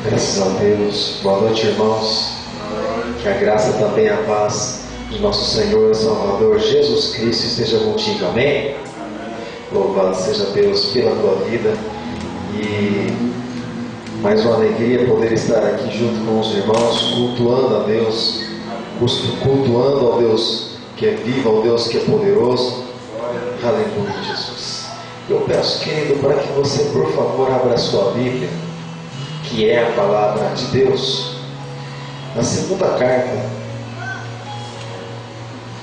Graças a Deus. Boa noite, irmãos. Que a graça também a paz de nosso Senhor e Salvador Jesus Cristo esteja contigo. Amém? Louvado seja Deus pela tua vida. E mais uma alegria poder estar aqui junto com os irmãos, cultuando a Deus, cultuando ao Deus que é vivo, ao Deus que é poderoso. Aleluia, Jesus. Eu peço, querido, para que você, por favor, abra a sua Bíblia, que é a palavra de Deus, na segunda carta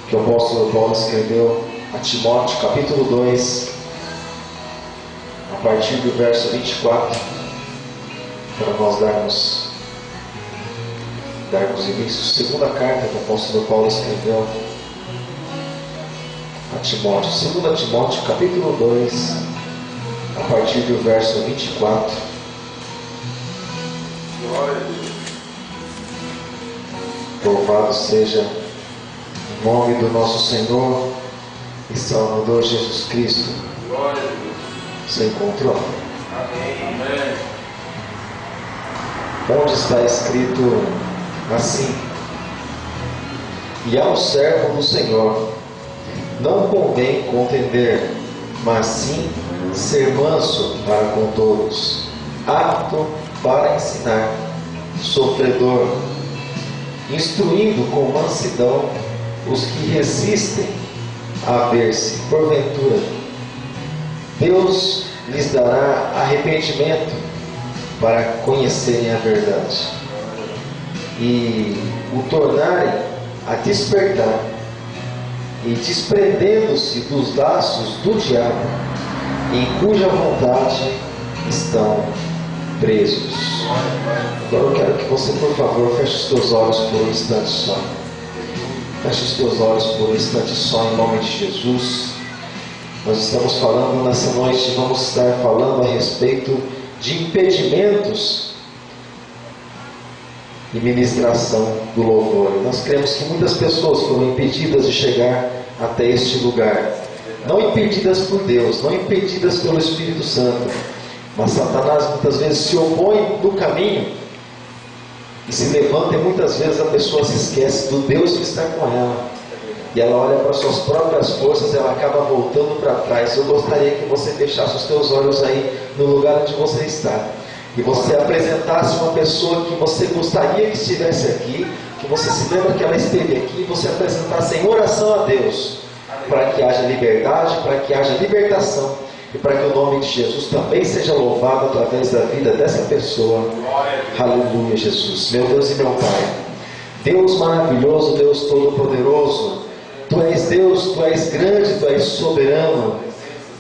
que o apóstolo Paulo escreveu a Timóteo, capítulo 2, a partir do verso 24, para nós darmos início. Segunda carta que o apóstolo Paulo escreveu a Timóteo, 2 Timóteo, capítulo 2, a partir do verso 24. Louvado seja o nome do nosso Senhor e Salvador Jesus Cristo. Você encontrou? Amém. Onde está escrito assim: e ao servo do Senhor não convém contender, mas sim ser manso para com todos, apto para ensinar, sofredor, instruindo com mansidão os que resistem a ver-se, porventura, Deus lhes dará arrependimento para conhecerem a verdade e o tornarem a despertar, e desprendendo-se dos laços do diabo, em cuja vontade estão presos. Agora eu quero que você, por favor, feche os teus olhos por um instante só. Feche os teus olhos por um instante só, em nome de Jesus. Nós estamos falando nessa noite, vamos estar falando a respeito de impedimentos e ministração do louvor. Nós cremos que muitas pessoas foram impedidas de chegar até este lugar. Não impedidas por Deus, não impedidas pelo Espírito Santo, mas Satanás muitas vezes se opõe no caminho e se levanta, e muitas vezes a pessoa se esquece do Deus que está com ela, e ela olha para suas próprias forças, ela acaba voltando para trás. Eu gostaria que você fechasse os teus olhos aí no lugar onde você está, e você apresentasse uma pessoa que você gostaria que estivesse aqui, que você se lembra que ela esteve aqui, e você apresentasse em oração a Deus, para que haja liberdade, para que haja libertação, e para que o nome de Jesus também seja louvado através da vida dessa pessoa. Aleluia, Jesus. Meu Deus e meu Pai, Deus maravilhoso, Deus todo-poderoso, Tu és Deus, Tu és grande, Tu és soberano.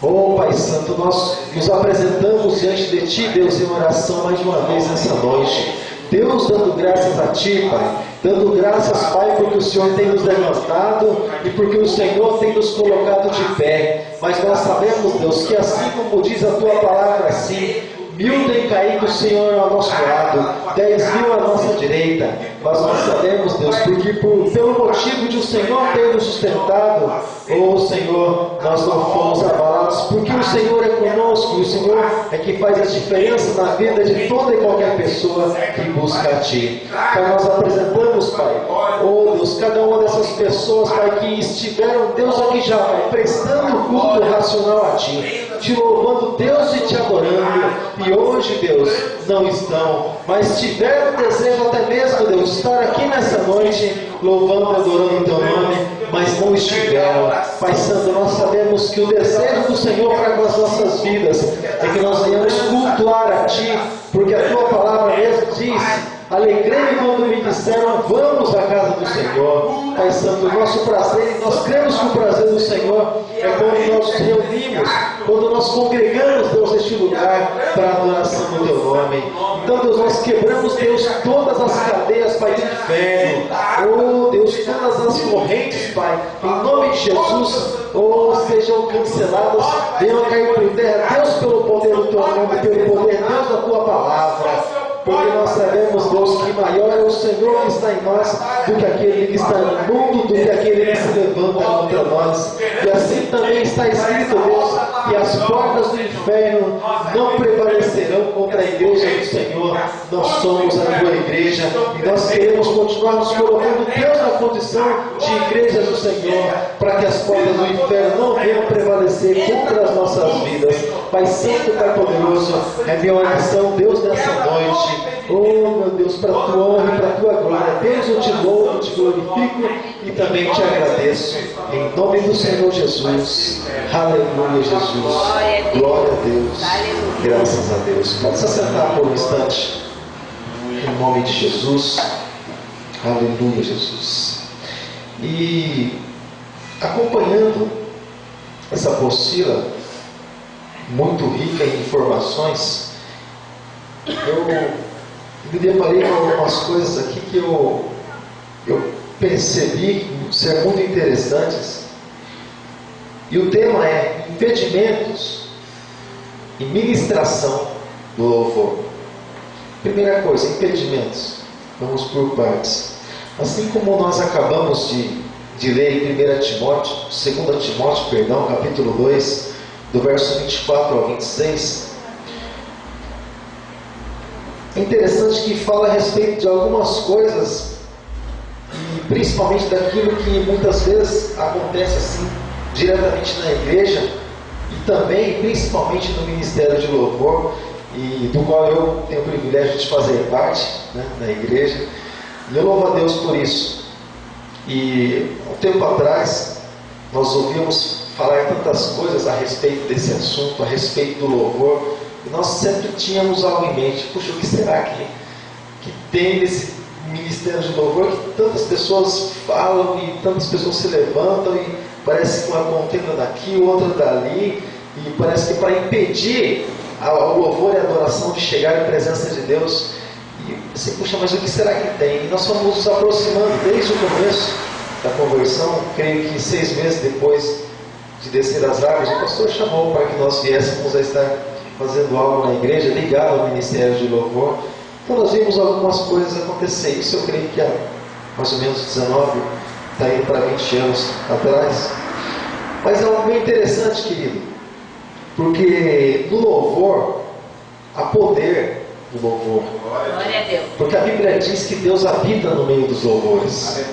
Oh Pai Santo, nós nos apresentamos diante de Ti, Deus, em oração mais uma vez nessa noite. Deus, dando graças a Ti, Pai, dando graças, Pai, porque o Senhor tem nos levantado e porque o Senhor tem nos colocado de pé. Mas nós sabemos, Deus, que assim como diz a Tua palavra, assim, 1000 têm caído, Senhor, ao nosso lado, 10.000 à nossa direita, mas nós sabemos, Deus, porque pelo motivo de o Senhor ter nos sustentado, oh Senhor, nós não fomos abalados, porque o Senhor é conosco, e o Senhor é que faz a diferença na vida de toda e qualquer pessoa que busca a Ti. Pai, nós apresentamos, Pai, oh Deus, cada uma dessas pessoas, Pai, que estiveram, Deus, aqui já, Pai, prestando culto racional a Ti, Te louvando, Deus, e Te adorando, e hoje, Deus, não estão, mas tiveram desejo até mesmo, Deus, estar aqui nessa noite, louvando e adorando o Teu nome, mas não estiveram. Pai Santo, nós sabemos que o desejo do Senhor para com as nossas vidas é que nós venhamos cultuar a Ti, porque a Tua palavra mesmo diz: alegrei-me quando me disseram, vamos à casa do Senhor. Pai Santo, o nosso prazer, e nós cremos que o prazer do Senhor é quando nós nos reunimos, quando nós congregamos, Deus, neste lugar para a adoração do Teu nome. Então, Deus, nós quebramos, Deus, todas as cadeias, Pai, do inferno. Oh, Deus, todas as correntes, Pai, em nome de Jesus, oh, sejam canceladas, venham a cair por terra, Deus, pelo poder do Teu nome, pelo poder, Deus, da Tua palavra. Porque nós sabemos, Deus, que maior é o Senhor que está em nós do que aquele que está no mundo, do que aquele que se levanta contra nós. E assim também está escrito, Deus, que as portas do inferno não prevalecerão contra a igreja do Senhor. Nós somos a tua igreja e nós queremos continuar nos colocando Deus na condição de igreja do Senhor, para que as portas do inferno não venham prevalecer contra as nossas vidas. Pai Santo, Pai Poderoso, é minha oração, Deus, nessa noite. Oh, meu Deus, para a tua honra e para a tua glória. Deus, eu te louvo, te glorifico e também te agradeço. Em nome do Senhor Jesus. Aleluia, Jesus. Glória a Deus. Graças a Deus. Pode se assentar por um instante. Em nome de Jesus. Aleluia, Jesus. E acompanhando essa apostila muito rica em informações, eu me deparei com algumas coisas aqui que eu percebi ser muito interessantes. E o tema é impedimentos e ministração do louvor. Primeira coisa, impedimentos. Vamos por partes. Assim como nós acabamos de ler em 2 Timóteo, capítulo 2, do verso 24 ao 26, é interessante que fala a respeito de algumas coisas, e principalmente daquilo que muitas vezes acontece assim, diretamente na igreja, e também, principalmente no ministério de louvor, e do qual eu tenho o privilégio de fazer parte, né, na igreja, e eu louvo a Deus por isso. E há um tempo atrás, nós ouvimos falar tantas coisas a respeito desse assunto, a respeito do louvor, e nós sempre tínhamos algo em mente. Puxa, o que será que tem nesse ministério de louvor, que tantas pessoas falam e tantas pessoas se levantam e parece que uma contenda daqui, outra dali, e parece que para impedir o louvor e a adoração de chegar em presença de Deus. E você, puxa, mas o que será que tem? E nós fomos nos aproximando desde o começo da conversão, creio que 6 meses depois de descer as águas, o pastor chamou para que nós viéssemos a estar fazendo algo na igreja, ligado ao ministério de louvor. Então nós vimos algumas coisas acontecer. Isso eu creio que há mais ou menos 19, está indo para 20 anos atrás. Mas é algo bem interessante, querido, porque no louvor há poder no louvor. Glória a Deus. Porque a Bíblia diz que Deus habita no meio dos louvores.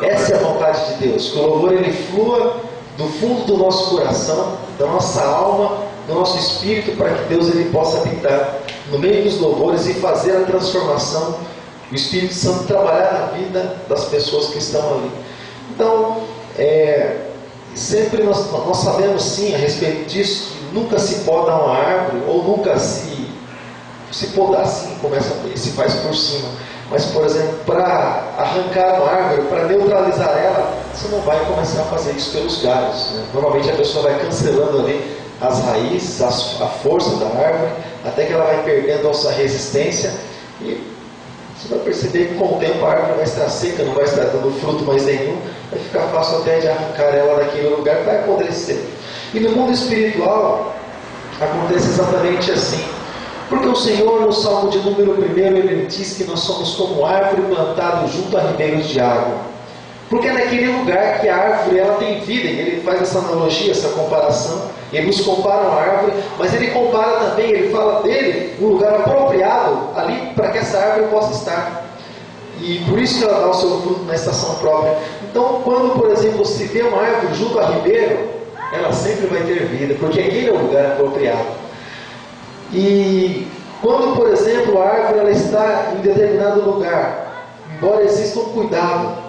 Essa é a vontade de Deus, que o louvor ele flua do fundo do nosso coração, da nossa alma, do nosso espírito, para que Deus ele possa habitar no meio dos louvores e fazer a transformação, o Espírito Santo trabalhar na vida das pessoas que estão ali. Então, sempre nós sabemos sim a respeito disso, que nunca se poda uma árvore, ou nunca se podar assim, se faz por cima. Mas, por exemplo, para arrancar uma árvore, para neutralizar ela, você não vai começar a fazer isso pelos galhos, né? Normalmente a pessoa vai cancelando ali as raízes, a força da árvore, até que ela vai perdendo a sua resistência, e você vai perceber que com o tempo a árvore vai estar seca, não vai estar dando fruto mais nenhum, vai ficar fácil até de arrancar ela daquele lugar, vai apodrecer. E no mundo espiritual acontece exatamente assim. Porque o Senhor, no Salmo de número 1, ele diz que nós somos como árvore plantada junto a ribeiros de água. Porque é naquele lugar que a árvore ela tem vida, e ele faz essa analogia, essa comparação. Ele nos compara a árvore, mas ele compara também, ele fala dele, um lugar apropriado ali para que essa árvore possa estar. E por isso que ela dá o seu fruto na estação própria. Então, quando, por exemplo, se vê uma árvore junto a ribeiro, ela sempre vai ter vida, porque aquele é o lugar apropriado. E quando, por exemplo, a árvore ela está em determinado lugar, embora exista um cuidado,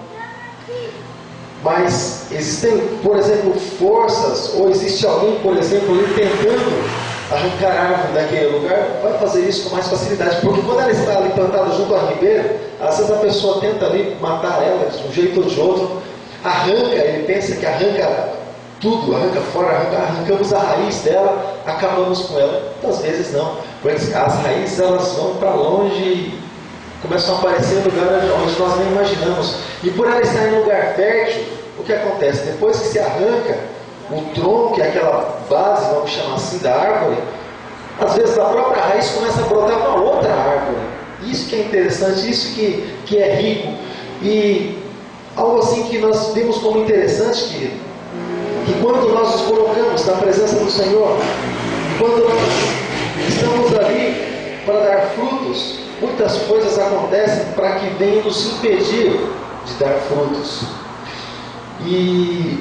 mas existem, por exemplo, forças, ou existe alguém, por exemplo, ali tentando arrancar a árvore daquele lugar, vai fazer isso com mais facilidade, porque quando ela está ali plantada junto à ribeira, às vezes a pessoa tenta ali matar ela de um jeito ou de outro, arranca, ele pensa que arranca tudo, arranca fora, arrancamos a raiz dela, acabamos com ela. Muitas vezes não, porque as raízes elas vão para longe e começam a aparecer em lugares onde nós nem imaginamos. E por ela estar em lugar fértil, o que acontece? Depois que se arranca o tronco, aquela base, vamos chamar assim, da árvore, às vezes a própria raiz começa a brotar uma outra árvore. Isso que é interessante, isso que é rico. E algo assim que nós vimos como interessante, querido, que quando nós nos colocamos na presença do Senhor, quando nós estamos ali para dar frutos, muitas coisas acontecem para que venham nos impedir de dar frutos. E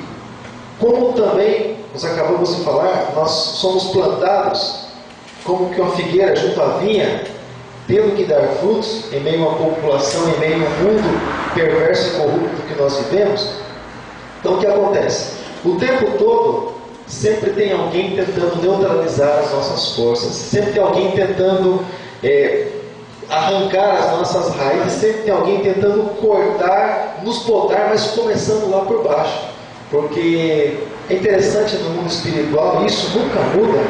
como também nós acabamos de falar, nós somos plantados como que uma figueira junto à vinha, tendo que dar frutos em meio a uma população, em meio a um mundo perverso e corrupto que nós vivemos. Então o que acontece? O tempo todo sempre tem alguém tentando neutralizar as nossas forças, sempre tem alguém tentando arrancar as nossas raízes, sempre tem alguém tentando cortar, nos podar, mas começando lá por baixo. Porque é interessante no mundo espiritual, e isso nunca muda.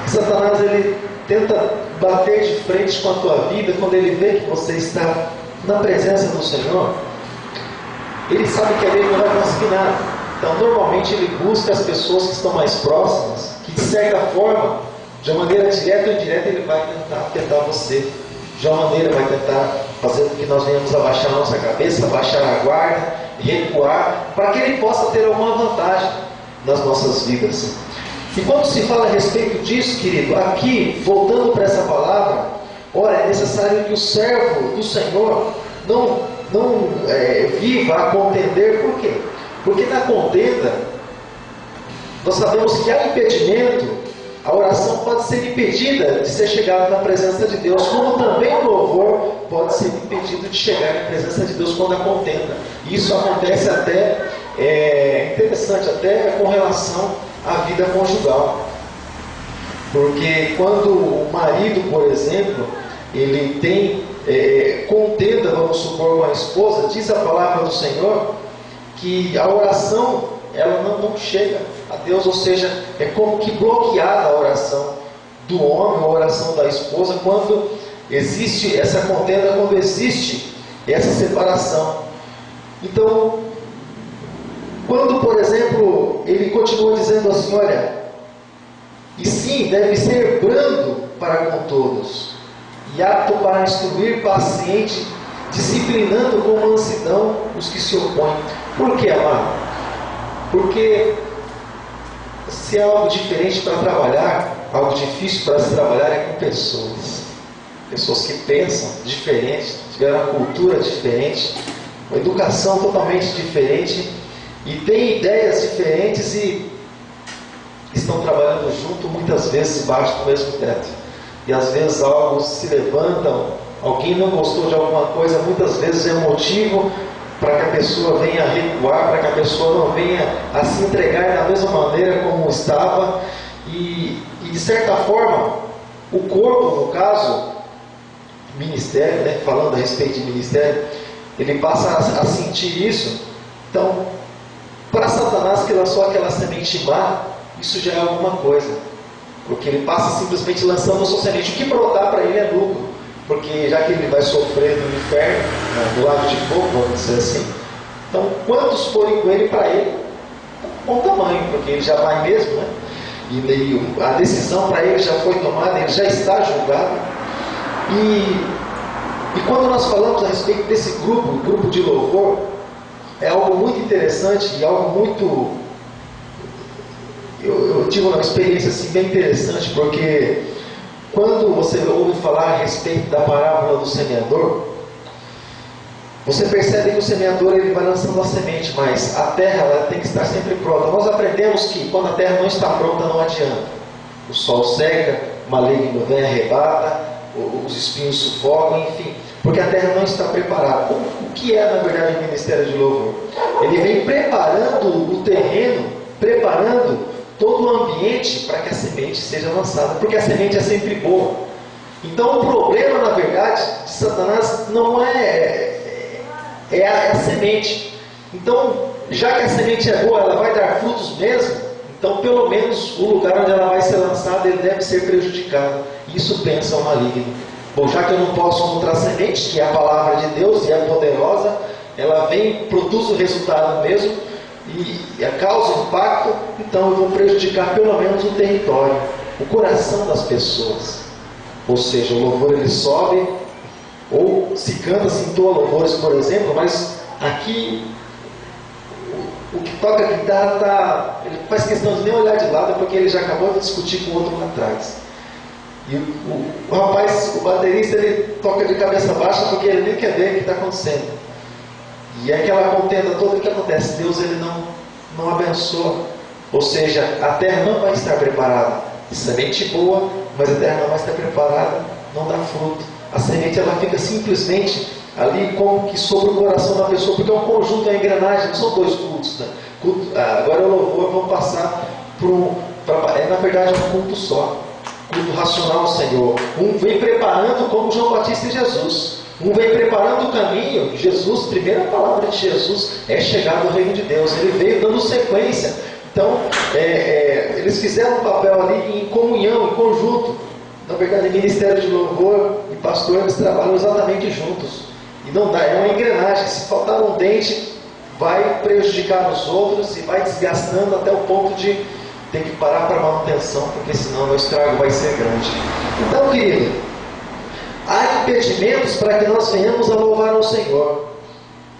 Satanás, ele tenta bater de frente com a tua vida quando ele vê que você está na presença do Senhor. Ele sabe que ali ele não vai conseguir nada. Então normalmente ele busca as pessoas que estão mais próximas, que de certa forma, de uma maneira direta ou indireta, ele vai tentar afetar você. De uma maneira vai tentar fazer com que nós venhamos abaixar a nossa cabeça, abaixar a guarda, recuar, para que ele possa ter alguma vantagem nas nossas vidas. E quando se fala a respeito disso, querido, aqui, voltando para essa palavra, ora, é necessário que o servo do Senhor não viva a contender. Por quê? Porque na contenda, nós sabemos que há impedimento, a oração pode ser impedida de ser chegada na presença de Deus, como também o louvor pode ser impedido de chegar na presença de Deus quando há contenda. Isso acontece até, interessante, até com relação à vida conjugal. Porque quando o marido, por exemplo, ele tem contenda, vamos supor, com a esposa, diz a palavra do Senhor que a oração ela não chega a Deus, ou seja, é como que bloqueada a oração do homem, a oração da esposa, quando existe essa contenda, quando existe essa separação. Então, quando, por exemplo, ele continua dizendo assim, olha, e sim, deve ser brando para com todos, e apto para instruir, paciente, disciplinando com mansidão os que se opõem. Por que, amado? Porque se é algo diferente para trabalhar, algo difícil para se trabalhar é com pessoas. Pessoas que pensam diferente, tiveram uma cultura diferente, uma educação totalmente diferente, e têm ideias diferentes e estão trabalhando junto, muitas vezes debaixo do mesmo teto. E às vezes algo se levantam, alguém não gostou de alguma coisa, muitas vezes é um motivo para que a pessoa venha a recuar, para que a pessoa não venha a se entregar da mesma maneira como estava. E de certa forma, o corpo, no caso, ministério, né, falando a respeito de ministério, ele passa a sentir isso. Então, para Satanás que lançou aquela semente má, isso já é alguma coisa, porque ele passa simplesmente lançando a sua semente. O que brotar para ele é lucro, porque já que ele vai sofrer no inferno, do lado de fogo, vamos dizer assim, então quantos forem com ele, para ele, bom tamanho, porque ele já vai mesmo, né? E a decisão para ele já foi tomada, ele já está julgado. E quando nós falamos a respeito desse grupo de louvor, é algo muito interessante e algo muito, eu tive uma experiência assim, bem interessante, porque quando você ouve falar a respeito da parábola do semeador, você percebe que o semeador ele vai lançando a semente, mas a terra ela tem que estar sempre pronta. Nós aprendemos que quando a terra não está pronta, não adianta. O sol seca, o maligno vem, arrebata, os espinhos sufocam, enfim, porque a terra não está preparada. O que é, na verdade, o ministério de louvor? Ele vem preparando o terreno, preparando todo o ambiente para que a semente seja lançada, porque a semente é sempre boa. Então o problema, na verdade, de Satanás não é a semente. Então, já que a semente é boa, ela vai dar frutos mesmo, então pelo menos o lugar onde ela vai ser lançada, ele deve ser prejudicado. Isso pensa o maligno. Bom, já que eu não posso contra a semente, que é a palavra de Deus e é poderosa, ela vem, produz o resultado mesmo, e causa impacto, então eu vou prejudicar pelo menos o território, o coração das pessoas. Ou seja, o louvor ele sobe, ou se canta, se entoa louvores, por exemplo, mas aqui o que toca guitarra, ele faz questão de nem olhar de lado, porque ele já acabou de discutir com o outro lá atrás. E o rapaz, o baterista, ele toca de cabeça baixa porque ele nem quer ver o que está acontecendo. E é aquela contenda toda que acontece, Deus ele não abençoa. Ou seja, a terra não vai estar preparada. Semente boa, mas a terra não vai estar preparada, não dá fruto. A semente ela fica simplesmente ali como que sobre o coração da pessoa, porque é um conjunto, é uma engrenagem, não são dois cultos. Né? Agora o louvor, vamos passar na verdade é um culto só. Culto racional ao Senhor. Um vem preparando como João Batista e Jesus. Um vem preparando o caminho. Jesus, primeira palavra de Jesus é chegar no reino de Deus. Ele veio dando sequência. Então, eles fizeram um papel ali em comunhão, em conjunto. Na verdade, ministério de louvor e pastor, eles trabalham exatamente juntos. E não dá, é uma engrenagem. Se faltar um dente, vai prejudicar os outros e vai desgastando até o ponto de ter que parar para manutenção, porque senão o estrago vai ser grande. Então, querido, há impedimentos para que nós venhamos a louvar ao Senhor.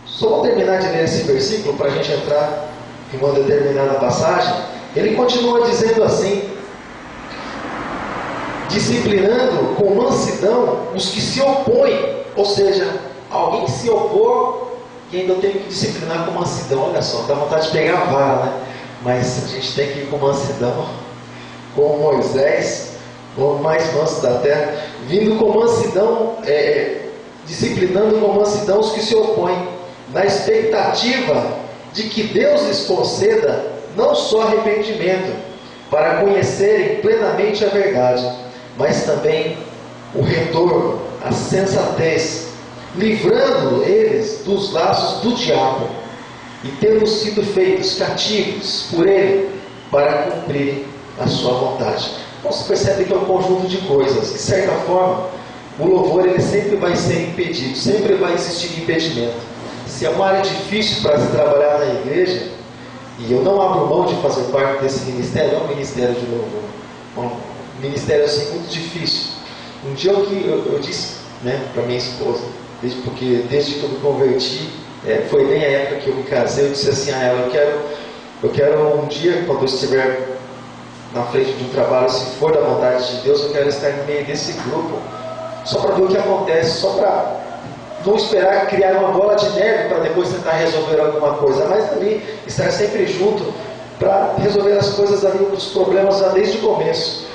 Só vou terminar de ler esse versículo para a gente entrar em uma determinada passagem. Ele continua dizendo assim: disciplinando com mansidão os que se opõem. Ou seja, alguém se opor e ainda tem que disciplinar com mansidão. Olha só, dá vontade de pegar a vara, né? Mas a gente tem que ir com mansidão, como Moisés, o mais manso da terra, vindo com mansidão, disciplinando com mansidão os que se opõem, na expectativa de que Deus lhes conceda não só arrependimento, para conhecerem plenamente a verdade, mas também o retorno, a sensatez, livrando eles dos laços do diabo, e tendo sido feitos cativos por ele, para cumprir a sua vontade. Então você percebe que é um conjunto de coisas. De certa forma, o louvor ele sempre vai ser impedido, sempre vai existir impedimento. Se é uma área difícil para se trabalhar na igreja, e eu não abro mão de fazer parte desse ministério, é um ministério de louvor, um ministério assim muito difícil. Um dia eu disse, né, para minha esposa, porque desde que eu me converti, foi bem a época que eu me casei, eu disse assim a ela: eu quero um dia, quando eu estiver na frente de um trabalho, se for da vontade de Deus, eu quero estar no meio desse grupo, só para ver o que acontece, só para não esperar criar uma bola de neve para depois tentar resolver alguma coisa, mas ali estar sempre junto para resolver as coisas ali, os problemas lá desde o começo.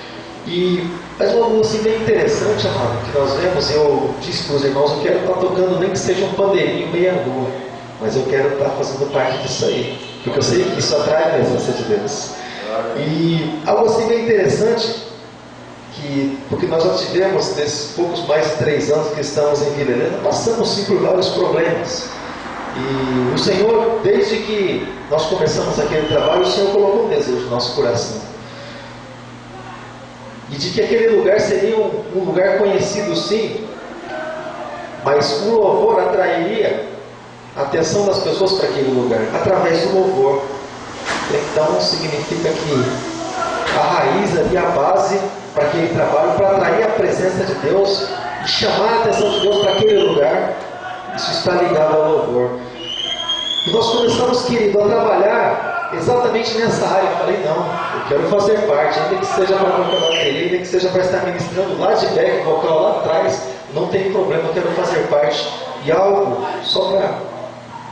Mas uma música assim, bem interessante, amado, que nós vemos. Eu disse para os irmãos: eu quero estar tocando, nem que seja um pandeirinho meia-lua, mas eu quero estar fazendo parte disso aí, porque eu sei que isso atrai a presença de Deus. E algo assim bem interessante, porque nós já tivemos, nesses poucos mais de 3 anos que estamos em Vila Helena, passamos sim por vários problemas. E o Senhor, desde que nós começamos aquele trabalho, o Senhor colocou um desejo no nosso coração, e de que aquele lugar seria um lugar conhecido sim, mas o louvor atrairia a atenção das pessoas para aquele lugar, através do louvor. Então significa que a raiz ali, a base para aquele trabalho, para atrair a presença de Deus e chamar a atenção de Deus para aquele lugar, isso está ligado ao louvor. E nós começamos, querido, a trabalhar exatamente nessa área. Eu falei: não, eu quero fazer parte, ainda que seja para tocar bateria, ainda que seja para estar ministrando lá de back vocal lá atrás, não tem problema, eu quero fazer parte. E algo, só para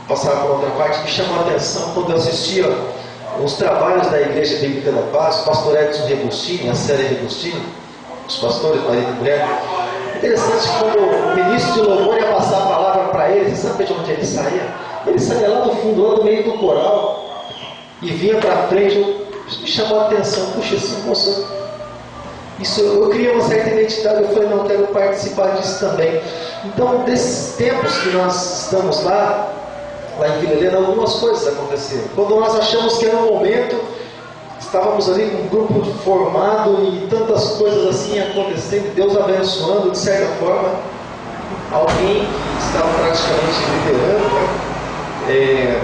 passar para outra parte, me chamou a atenção quando eu assistia os trabalhos da Igreja Bíblica da Paz, o pastor Edson Regostini, a série Regostini, os pastores, marido e mulher. Interessante que quando o ministro de louvor ia passar a palavra para ele, você sabe de onde ele saía? Ele saía lá do fundo, lá do meio do coral, e vinha para frente. Me chamou a atenção: puxa, assim, moça, isso, eu criei uma certa identidade. Eu falei: não, eu quero participar disso também. Então, desses tempos que nós estamos lá em Vila Helena, algumas coisas aconteceram. Quando nós achamos que era um momento, estávamos ali com um grupo formado e tantas coisas assim acontecendo, Deus abençoando de certa forma. Alguém que estava praticamente liderando, né,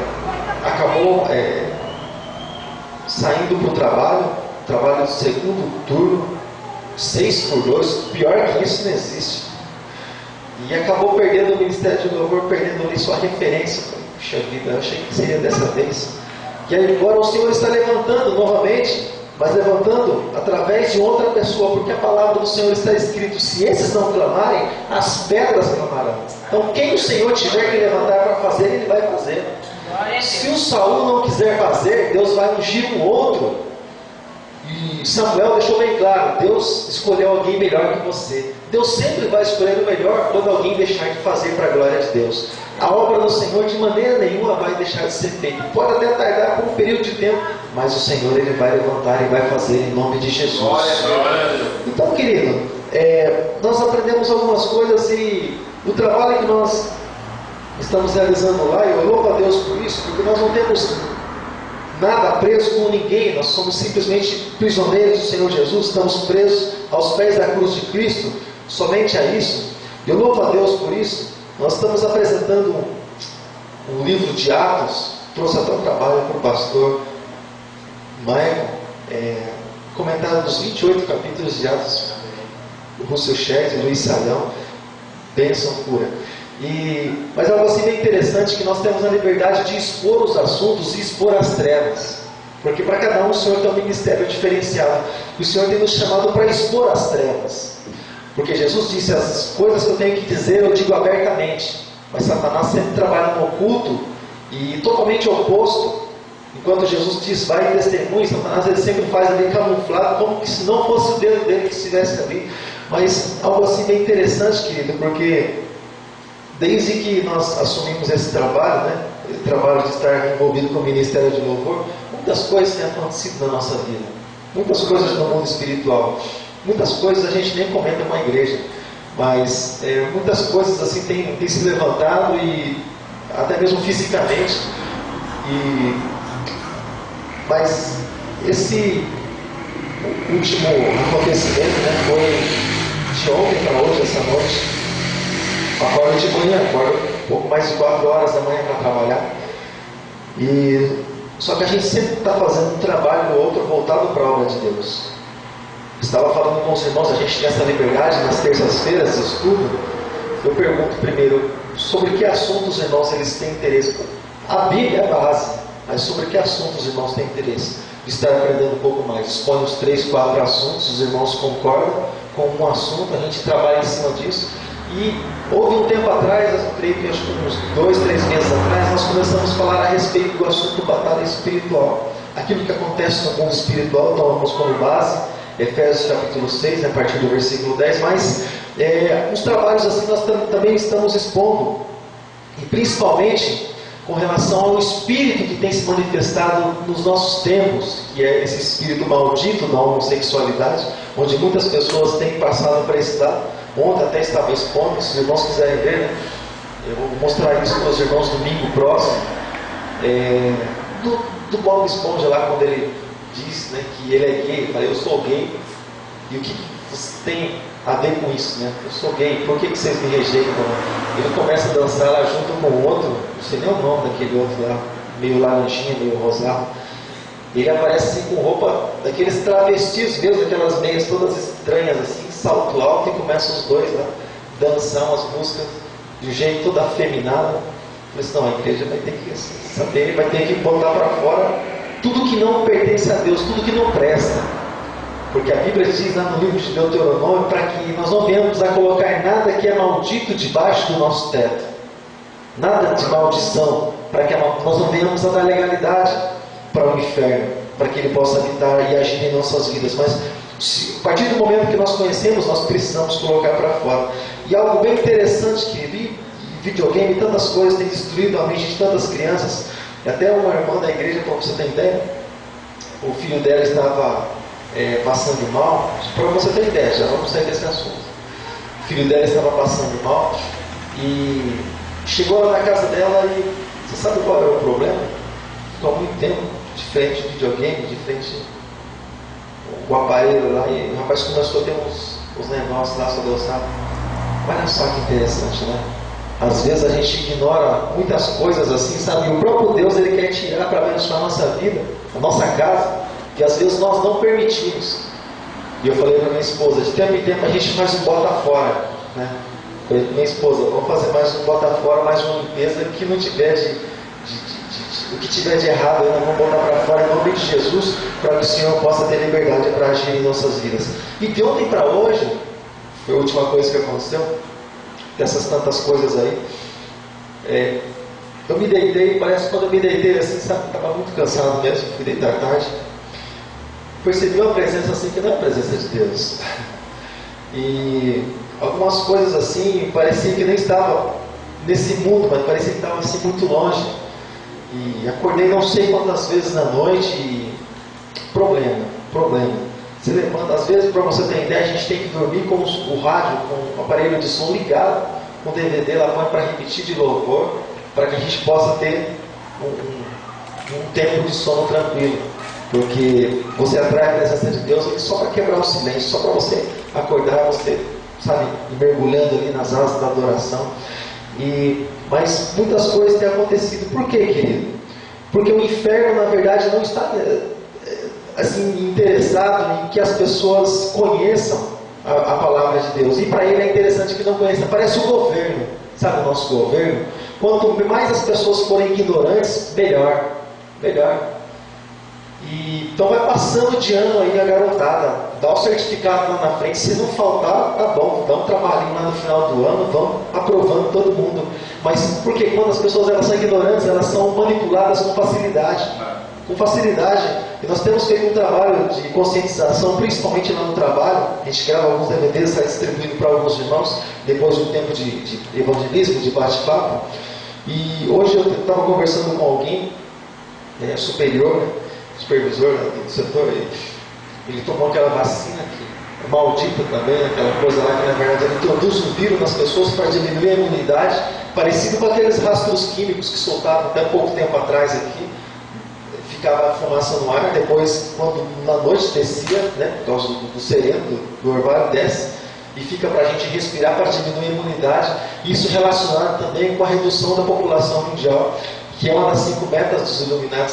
acabou saindo para o trabalho do segundo turno, 6x2, pior que isso não existe, e acabou perdendo o ministério de louvor, perdendo ali sua referência. Puxa vida, eu achei que seria dessa vez. que agora o Senhor está levantando novamente, mas levantando através de outra pessoa, porque a palavra do Senhor está escrito: se esses não clamarem, as pedras clamarão. Então quem o Senhor tiver que levantar para fazer, Ele vai fazer. Se o Saul não quiser fazer, Deus vai ungir um outro. E Samuel deixou bem claro: Deus escolheu alguém melhor que você. Deus sempre vai escolher o melhor quando alguém deixar de fazer para a glória de Deus. A obra do Senhor de maneira nenhuma vai deixar de ser feita. Pode até tardar por um período de tempo, mas o Senhor Ele vai levantar e vai fazer em nome de Jesus. Então, querido, nós aprendemos algumas coisas e o trabalho que nós estamos realizando lá, eu louvo a Deus por isso, porque nós não temos nada preso com ninguém, nós somos simplesmente prisioneiros do Senhor Jesus, estamos presos aos pés da cruz de Cristo, somente a isso. Eu louvo a Deus por isso. Nós estamos apresentando um livro de Atos, trouxe até um trabalho para o pastor Michael, comentário dos 28 capítulos de Atos, Russell Shedd, Luiz Salão, bênção pura. Mas algo assim bem interessante, que nós temos a liberdade de expor os assuntos e expor as trevas, porque para cada um o Senhor tem um ministério diferenciado, e o Senhor tem nos chamado para expor as trevas, porque Jesus disse: as coisas que eu tenho que dizer eu digo abertamente, mas Satanás sempre trabalha no oculto e totalmente oposto. Enquanto Jesus diz: vai e testemunhe, Satanás ele sempre faz ali camuflado, como que se não fosse o dedo dele que estivesse ali. Mas algo assim bem interessante, querido, porque desde que nós assumimos esse trabalho, né, esse trabalho de estar envolvido com o Ministério de Louvor, muitas coisas têm acontecido na nossa vida, muitas coisas no mundo espiritual, muitas coisas a gente nem comenta com a igreja, mas muitas coisas assim têm se levantado, e até mesmo fisicamente. Mas esse último acontecimento, né, foi de ontem para hoje, essa noite. Acordo de manhã, acordo um pouco mais de 4 horas da manhã para trabalhar. Só que a gente sempre está fazendo um trabalho ou outro voltado para a obra de Deus. Estava falando com os irmãos, a gente tem essa liberdade nas terças-feiras de estudo. Eu pergunto primeiro, sobre que assuntos os irmãos eles têm interesse? A Bíblia é a base, mas sobre que assuntos os irmãos têm interesse? De estar aprendendo um pouco mais. Expõe os 3, 4 assuntos, os irmãos concordam com um assunto, a gente trabalha em cima disso. E houve um tempo atrás, eu creio que acho que uns 2, 3 meses atrás, nós começamos a falar a respeito do assunto batalha espiritual. Aquilo que acontece no mundo espiritual, tomamos como base Efésios capítulo 6, a partir do versículo 10, mas uns trabalhos assim nós também estamos expondo, e principalmente com relação ao espírito que tem se manifestado nos nossos tempos, que é esse espírito maldito da homossexualidade, onde muitas pessoas têm passado para esse lado. Ontem até estava expondo, se os irmãos quiserem ver, né? Eu vou mostrar isso para os irmãos domingo próximo, do Bob Esponja lá, quando ele diz, né, que ele é gay. Eu falei: eu sou gay, e o que você tem a ver com isso, né? Eu sou gay, por que vocês me rejeitam? Ele começa a dançar lá junto com o outro, não sei nem o nome daquele outro lá, meio laranjinha, meio rosado. Ele aparece assim com roupa daqueles travestis mesmo, aquelas meias todas estranhas assim, salto alto, e começam os dois lá dançar umas músicas de um jeito todo afeminado. Eu falei assim: não, a igreja vai ter que saber, vai ter que botar para fora tudo que não pertence a Deus, tudo que não presta. Porque a Bíblia diz lá no livro de Deuteronômio para que nós não venhamos a colocar nada que é maldito debaixo do nosso teto, nada de maldição, para que nós não venhamos a dar legalidade para o inferno, para que ele possa habitar e agir em nossas vidas. Mas a partir do momento que nós conhecemos, nós precisamos colocar para fora. E algo bem interessante, que videogame, tantas coisas tem destruído a mente de tantas crianças. E até uma irmã da igreja, para você ter ideia, o filho dela estava passando mal. Para você ter ideia, já vamos sair desse assunto. O filho dela estava passando mal e chegou lá na casa dela, e você sabe qual era o problema? Ficou há muito tempo de frente ao videogame, de frente o aparelho lá, e o rapaz começou a ter uns negócios lá, só Deus sabe. Olha só que interessante, né? Às vezes a gente ignora muitas coisas assim, sabe? E o próprio Deus, ele quer tirar para abençoar a nossa vida, a nossa casa, que às vezes nós não permitimos. E eu falei para minha esposa: de tempo em tempo a gente faz um bota fora, né? Falei para minha esposa: vamos fazer mais um bota fora, mais uma limpeza, que não tiver de O que tiver de errado, nós vamos botar para fora em nome de Jesus, para que o Senhor possa ter liberdade para agir em nossas vidas. E de ontem para hoje, foi a última coisa que aconteceu, dessas tantas coisas aí. Eu me deitei, parece que quando eu me deitei assim, sabe, estava muito cansado mesmo, fui deitar tarde. Percebi uma presença assim que não é a presença de Deus. E algumas coisas assim, parecia que nem estava nesse mundo, mas parecia que estava assim muito longe. E acordei não sei quantas vezes na noite e problema. Você levanta, às vezes, para você ter ideia, a gente tem que dormir com o rádio, com o aparelho de som ligado, com o DVD lá põe para repetir de louvor, para que a gente possa ter um tempo de sono tranquilo. Porque você atrai a presença de Deus ali só para quebrar o silêncio, só para você acordar, você, sabe, mergulhando ali nas asas da adoração. Mas muitas coisas têm acontecido. Por quê, querido? Porque o inferno, na verdade, não está assim, interessado em que as pessoas conheçam a palavra de Deus. E para ele é interessante que não conheça. Parece o governo, sabe, o nosso governo. Quanto mais as pessoas forem ignorantes, melhor. Então vai passando de ano aí a garotada, dá o certificado lá na frente, se não faltar, tá bom, dá um trabalhinho lá no final do ano, vão aprovando todo mundo. Mas porque quando as pessoas elas são ignorantes, elas são manipuladas com facilidade. E nós temos feito um trabalho de conscientização, principalmente lá no trabalho. A gente grava alguns DVDs, está distribuindo para alguns irmãos, depois de um tempo de evangelismo, de bate-papo. E hoje eu estava conversando com alguém superior, né? Supervisor do setor, ele tomou aquela vacina que é maldita também, aquela coisa lá que na verdade ele introduz um vírus nas pessoas para diminuir a imunidade, parecido com aqueles rastros químicos que soltavam até pouco tempo atrás aqui, ficava a fumaça no ar, depois quando na noite descia, né, por causa do sereno, do orvalho desce, e fica para a gente respirar para diminuir a imunidade, isso relacionado também com a redução da população mundial, que é uma das 5 metas dos Illuminati,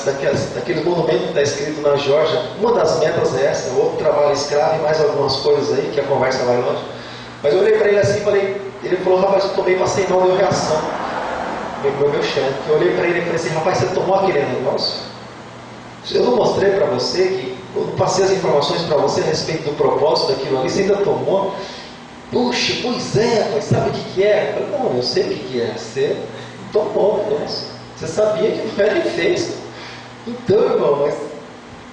daquele monumento que está escrito na Geórgia. Uma das metas é essa, outro trabalho escravo e mais algumas coisas aí, que a conversa vai longe. Mas eu olhei para ele assim e falei, ele falou, rapaz, eu tomei, passei mal, deu reação. Meu chefe. Eu olhei para ele e falei assim, rapaz, você tomou aquele negócio? Eu não mostrei para você, que eu não passei as informações para você a respeito do propósito daquilo ali, você ainda tomou? Puxa, pois é, mas sabe o que é? Eu falei, não, eu sei o que é, você tomou o negócio. Você sabia que o velho fez. Então, irmão, mas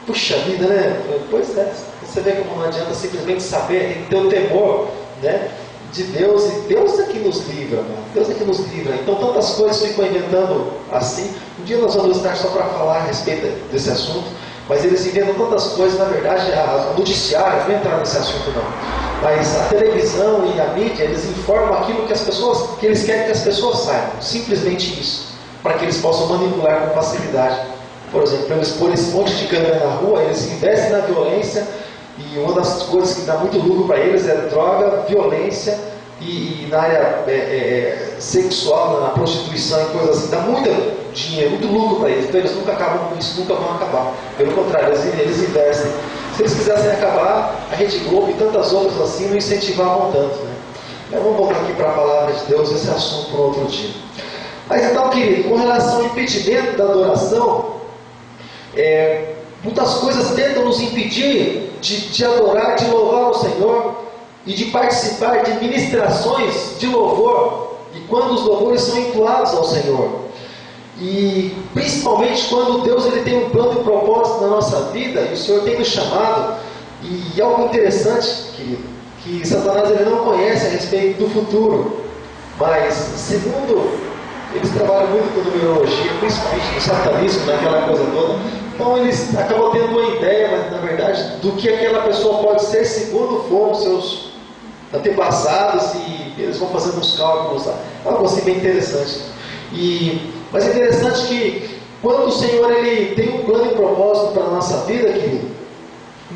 puxa vida, né? Pois é, você vê como não adianta simplesmente saber, tem que ter o temor, né, de Deus, e Deus é que nos livra, mano. Deus é que nos livra. Então tantas coisas ficam inventando assim. Um dia nós vamos estar só para falar a respeito desse assunto, mas eles inventam tantas coisas, na verdade, o noticiário, não vou entrar nesse assunto não, mas a televisão e a mídia, eles informam aquilo que eles querem que as pessoas saibam, simplesmente isso, para que eles possam manipular com facilidade. Por exemplo, para eles pôr esse monte de câmera na rua, eles investem na violência, e uma das coisas que dá muito lucro para eles é droga, violência, e na área sexual, na prostituição e coisas assim, dá muito dinheiro, muito lucro para eles. Então eles nunca acabam com isso, nunca vão acabar. Pelo contrário, eles investem. Se eles quisessem acabar, a Rede Globo e tantas outras assim não incentivavam tanto, né? Mas vamos voltar aqui para a palavra de Deus, esse assunto para outro dia. Mas então, querido, com relação ao impedimento da adoração, muitas coisas tentam nos impedir de adorar, de louvar ao Senhor e de participar de ministrações de louvor, e quando os louvores são entoados ao Senhor. E principalmente quando Deus ele tem um plano e um propósito na nossa vida, e o Senhor tem nos chamado, e algo interessante, querido, que Satanás ele não conhece a respeito do futuro, mas segundo eles trabalham muito com numerologia, principalmente no satanismo, naquela coisa toda. Então eles acabam tendo uma ideia, mas na verdade, do que aquela pessoa pode ser segundo foram seus antepassados, e eles vão fazendo uns cálculos lá. Algo assim bem interessante. Mas é interessante que quando o Senhor ele tem um plano e propósito para a nossa vida, querido,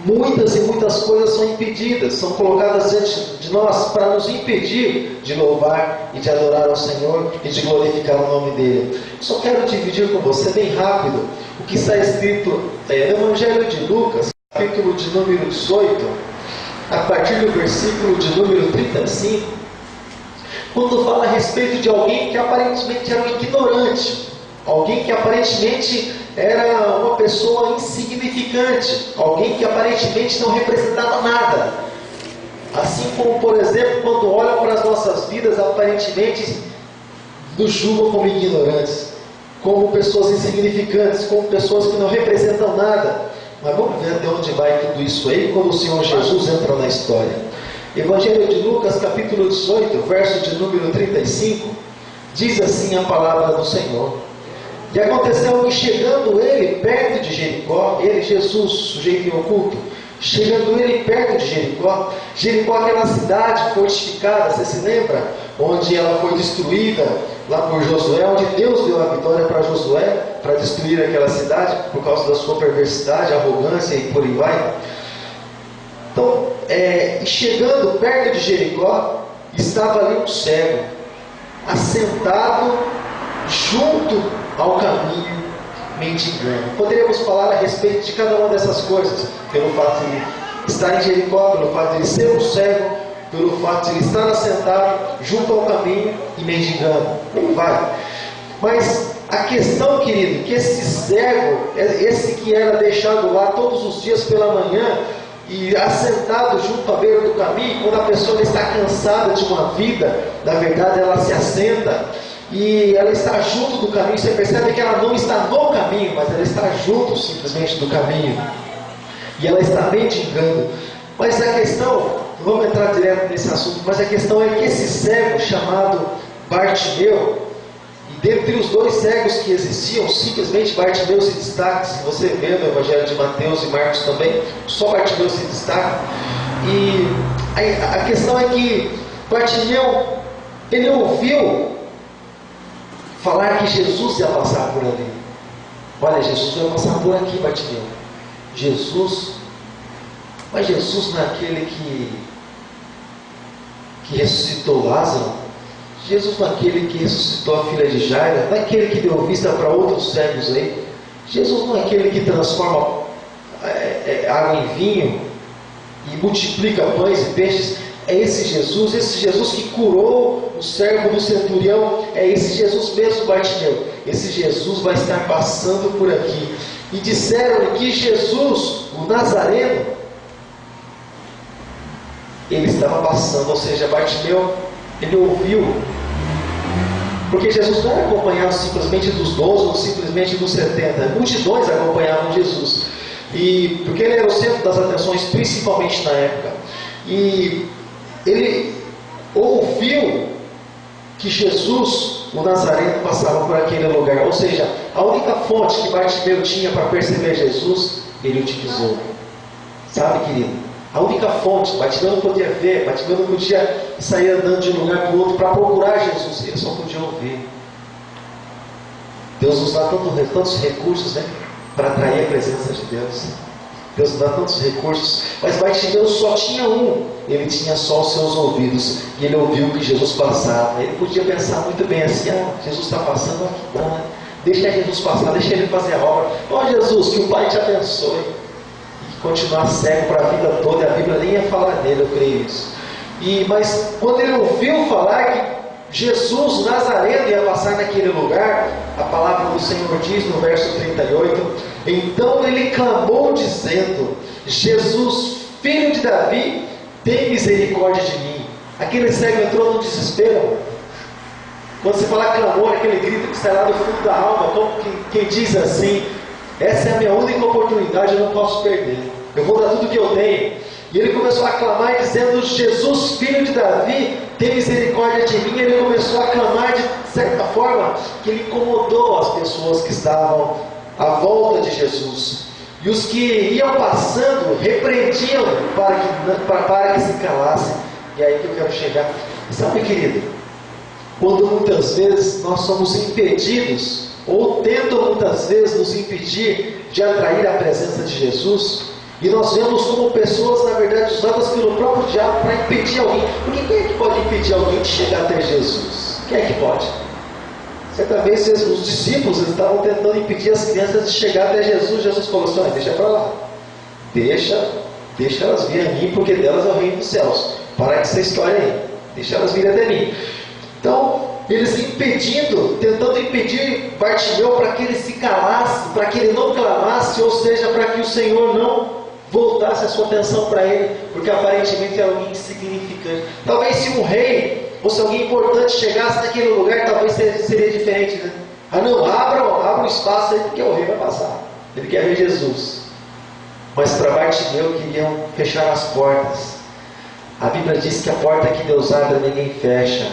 muitas e muitas coisas são impedidas, são colocadas diante de nós para nos impedir de louvar e de adorar ao Senhor e de glorificar o nome dEle. Só quero dividir com você bem rápido o que está escrito no Evangelho de Lucas, capítulo de número 18, a partir do versículo de número 35, quando fala a respeito de alguém que aparentemente era um ignorante, alguém que aparentemente era uma pessoa insignificante, alguém que aparentemente não representava nada. Assim como, por exemplo, quando olham para as nossas vidas, aparentemente nos julgam como ignorantes, como pessoas insignificantes, como pessoas que não representam nada. Mas vamos ver até onde vai tudo isso aí quando o Senhor Jesus entra na história. Evangelho de Lucas, capítulo 18, verso de número 35, diz assim a palavra do Senhor: e aconteceu que, chegando ele perto de Jericó, ele, Jesus, sujeito em oculto, chegando ele perto de Jericó, Jericó, aquela cidade fortificada, você se lembra? Onde ela foi destruída lá por Josué, onde Deus deu a vitória para Josué, para destruir aquela cidade, por causa da sua perversidade, arrogância e por aí vai. Então, chegando perto de Jericó, estava ali um cego, assentado junto ao caminho, mendigando. Poderíamos falar a respeito de cada uma dessas coisas, pelo fato de ele estar em Jericó, pelo fato de ele ser um cego, pelo fato de ele estar assentado junto ao caminho e mendigando. Não vai. Mas a questão, querido, que esse cego, esse que era deixado lá todos os dias pela manhã e assentado junto à beira do caminho, quando a pessoa está cansada de uma vida, na verdade ela se assenta e ela está junto do caminho. Você percebe que ela não está no caminho, mas ela está junto simplesmente do caminho, e ela está mendigando. Mas a questão, vamos entrar direto nesse assunto, mas a questão é que esse cego chamado Bartimeu, e dentre os dois cegos que existiam, simplesmente Bartimeu se destaca. Se você vê no Evangelho de Mateus e Marcos também, só Bartimeu se destaca. E a questão é que Bartimeu, ele ouviu falar que Jesus ia passar por ali. Olha, Jesus vai passar por aqui, Bartimeu. Mas Jesus não é aquele que ressuscitou Lázaro? Jesus não é aquele que ressuscitou a filha de Jairo? Não é aquele que deu vista para outros cegos aí? Jesus não é aquele que transforma água em vinho e multiplica pães e peixes? É esse Jesus que curou o servo do centurião, é esse Jesus mesmo, Bartimeu. Esse Jesus vai estar passando por aqui. E disseram que Jesus, o Nazareno, ele estava passando, ou seja, Bartimeu, ele ouviu, porque Jesus não era acompanhado simplesmente dos 12 ou simplesmente dos 70, multidões acompanhavam Jesus, e porque ele era o centro das atenções, principalmente na época, e ele ouviu que Jesus, o Nazareno, passava por aquele lugar. Ou seja, a única fonte que Bartimeu tinha para perceber Jesus, ele utilizou. Sabe, querido? A única fonte, Bartimeu não podia ver, Bartimeu não podia sair andando de um lugar para o outro para procurar Jesus, ele só podia ouvir. Deus nos dá tantos recursos, né, para atrair a presença de Deus. Deus nos dá tantos recursos, mas Bartimeu só tinha um, ele tinha só os seus ouvidos, e ele ouviu que Jesus passava. Ele podia pensar muito bem assim: Jesus está passando aqui, não, né? Deixa Jesus passar, deixa ele fazer a obra. Jesus, que o Pai te abençoe. E continuar cego para a vida toda, e a Bíblia nem ia falar dele, eu creio isso. Mas quando ele ouviu falar que Jesus, o Nazareno, ia passar naquele lugar, a palavra do Senhor diz no verso 38, então ele clamou dizendo: Jesus, filho de Davi, tem misericórdia de mim. Aquele cego entrou no desespero. Quando você fala clamor, aquele grito que sai lá do fundo da alma, como quem diz assim: essa é a minha única oportunidade, eu não posso perder, eu vou dar tudo que eu tenho. E ele começou a clamar dizendo: Jesus, filho de Davi, tem misericórdia de mim. Ele começou a clamar de certa forma que ele incomodou as pessoas que estavam à volta de Jesus. E os que iam passando repreendiam para que se calassem. E é aí que eu quero chegar. Sabe, querido, quando muitas vezes nós somos impedidos, ou tentam muitas vezes nos impedir de atrair a presença de Jesus, e nós vemos como pessoas, na verdade, usadas pelo próprio diabo para impedir alguém. Porque quem é que pode impedir alguém de chegar até Jesus? Quem é que pode? Certa vez os discípulos estavam tentando impedir as crianças de chegar até Jesus. Jesus falou assim: deixa para lá, deixa elas virem a mim, porque delas é o reino dos céus. Para com essa história aí, deixa elas virem até mim. Então, eles impedindo, tentando impedir Bartimeu para que ele se calasse, para que ele não clamasse, ou seja, para que o Senhor não voltasse a sua atenção para ele, porque aparentemente era alguém insignificante. Talvez se um rei ou se alguém importante chegasse naquele lugar, talvez seria diferente, né? Ah não, abra um espaço aí porque o rei vai passar, ele quer ver Jesus. Mas para Bartimeu queriam fechar as portas. A Bíblia diz que a porta que Deus abre ninguém fecha,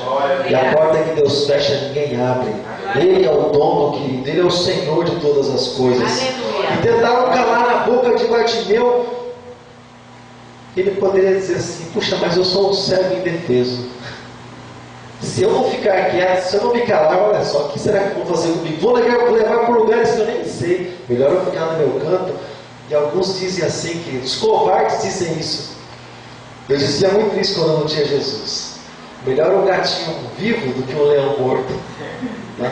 e a porta que Deus fecha ninguém abre. Ele é o dono, querido, Ele é o Senhor de todas as coisas. Aleluia. E tentaram calar a boca de Bartimeu. Ele poderia dizer assim: puxa, mas eu sou um cego indefeso. Se eu não ficar quieto, se eu não me calar, olha só, o que será que vão fazer comigo? Vou levar por lugares que eu nem sei. Melhor eu ficar no meu canto. E alguns dizem assim, que os covardes dizem isso. Eu dizia muito isso quando eu não tinha Jesus. Melhor um gatinho vivo do que um leão morto, né?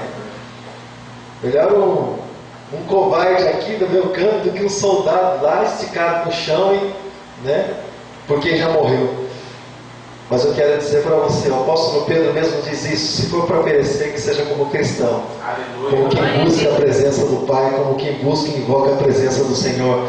Melhor um covarde aqui do meu canto do que um soldado lá esticado no chão, né? Porque já morreu. Mas eu quero dizer para você, o apóstolo Pedro mesmo diz isso: se for para perecer, que seja como cristão. Aleluia. Como quem busca a presença do Pai, como quem busca e invoca a presença do Senhor.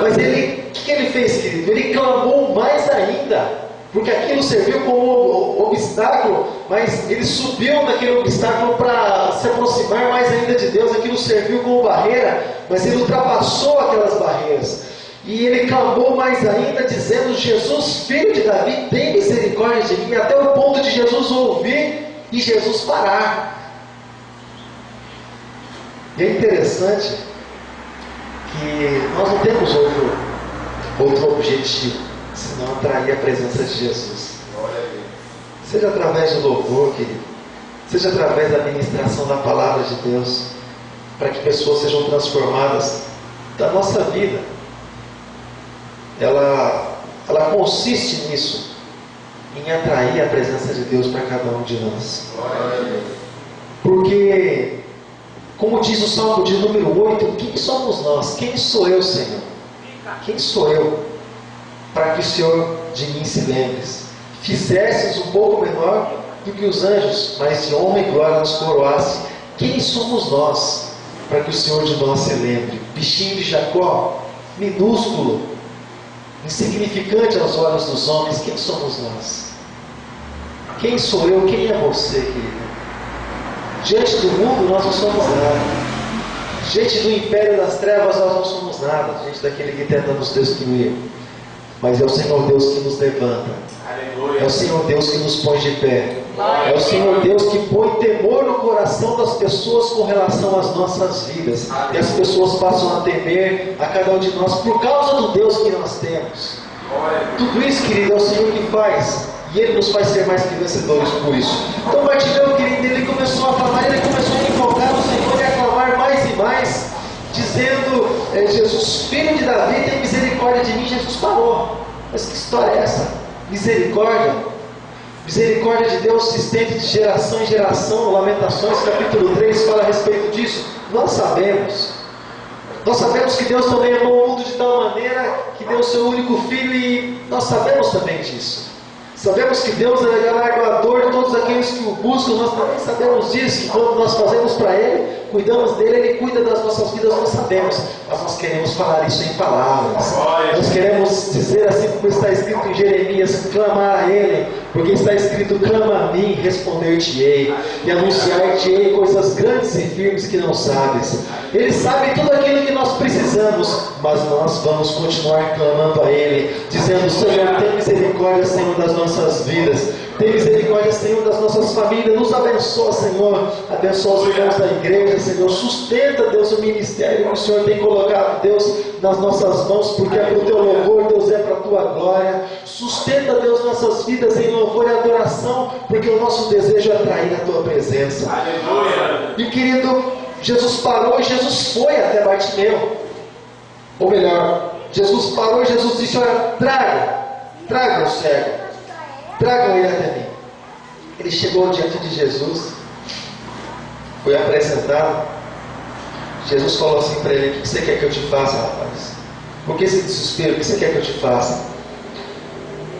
Mas ele, o que ele fez, querido? Ele clamou mais ainda, porque aquilo serviu como obstáculo, mas ele subiu naquele obstáculo para se aproximar mais ainda de Deus. Aquilo serviu como barreira, mas ele ultrapassou aquelas barreiras. E ele clamou mais ainda, dizendo: Jesus, filho de Davi, tem misericórdia de mim, até o ponto de Jesus ouvir e Jesus parar. E é interessante que nós não temos outro objetivo, senão atrair a presença de Jesus. Seja através do louvor, querido, seja através da ministração da palavra de Deus, para que pessoas sejam transformadas da nossa vida. Ela consiste nisso, em atrair a presença de Deus para cada um de nós. Porque, como diz o Salmo de número 8, quem somos nós? Quem sou eu, Senhor? Quem sou eu para que o Senhor de mim se lembre? Fizesses um pouco menor do que os anjos, mas de honra e glória nos coroasse. Quem somos nós para que o Senhor de nós se lembre? Bichinho de Jacó, minúsculo, insignificante aos olhos dos homens. Quem somos nós? Quem sou eu? Quem é você, querido? Diante do mundo nós não somos nada. Diante do império das trevas nós não somos nada. Diante daquele que tenta nos destruir. Mas é o Senhor Deus que nos levanta. É o Senhor Deus que nos põe de pé. É o Senhor Deus que põe temor no coração das pessoas com relação às nossas vidas. E as pessoas passam a temer a cada um de nós por causa do Deus que nós temos. Tudo isso, querido, é o Senhor que faz. E Ele nos faz ser mais que vencedores por isso. Então Bartimeu, querido, ele começou a falar, ele começou a invocar o Senhor e a clamar mais e mais, dizendo: Jesus, filho de Davi, tem misericórdia de mim. Jesus parou. Mas que história é essa? Misericórdia? Misericórdia de Deus se estende de geração em geração. Lamentações capítulo 3 fala a respeito disso. Nós sabemos que Deus também amou o mundo de tal maneira que deu o seu único filho, e nós sabemos também disso. Sabemos que Deus é galardoador de todos aqueles que o buscam. Nós também sabemos disso, que quando nós fazemos para Ele, cuidamos dele, Ele cuida das nossas vidas, nós sabemos. Mas nós queremos falar isso em palavras. Nós queremos dizer assim como está escrito em Jeremias: clamar a Ele, porque está escrito: clama a mim, responder-te-ei, e anunciar-te-ei coisas grandes e firmes que não sabes. Ele sabe tudo aquilo que nós precisamos, mas nós vamos continuar clamando a Ele, dizendo: Senhor, tem misericórdia, Senhor, das nossas vidas. Tem misericórdia, Senhor, das nossas famílias. Nos abençoa, Senhor. Abençoa os irmãos da igreja, Senhor. Sustenta, Deus, o ministério que o Senhor tem colocado, Deus, nas nossas mãos, porque é para o Teu louvor, Deus, é para a Tua glória. Sustenta, Deus, nossas vidas em louvor e adoração, porque o nosso desejo é atrair a Tua presença. Aleluia. E querido, Jesus parou e Jesus foi até Bartimeu. Ou melhor, Jesus parou e Jesus disse: olha, traga o cego, tragam ele até mim. Ele chegou diante de Jesus, foi apresentado. Jesus falou assim para ele: o que você quer que eu te faça, rapaz? Por que esse desespero? O que você quer que eu te faça?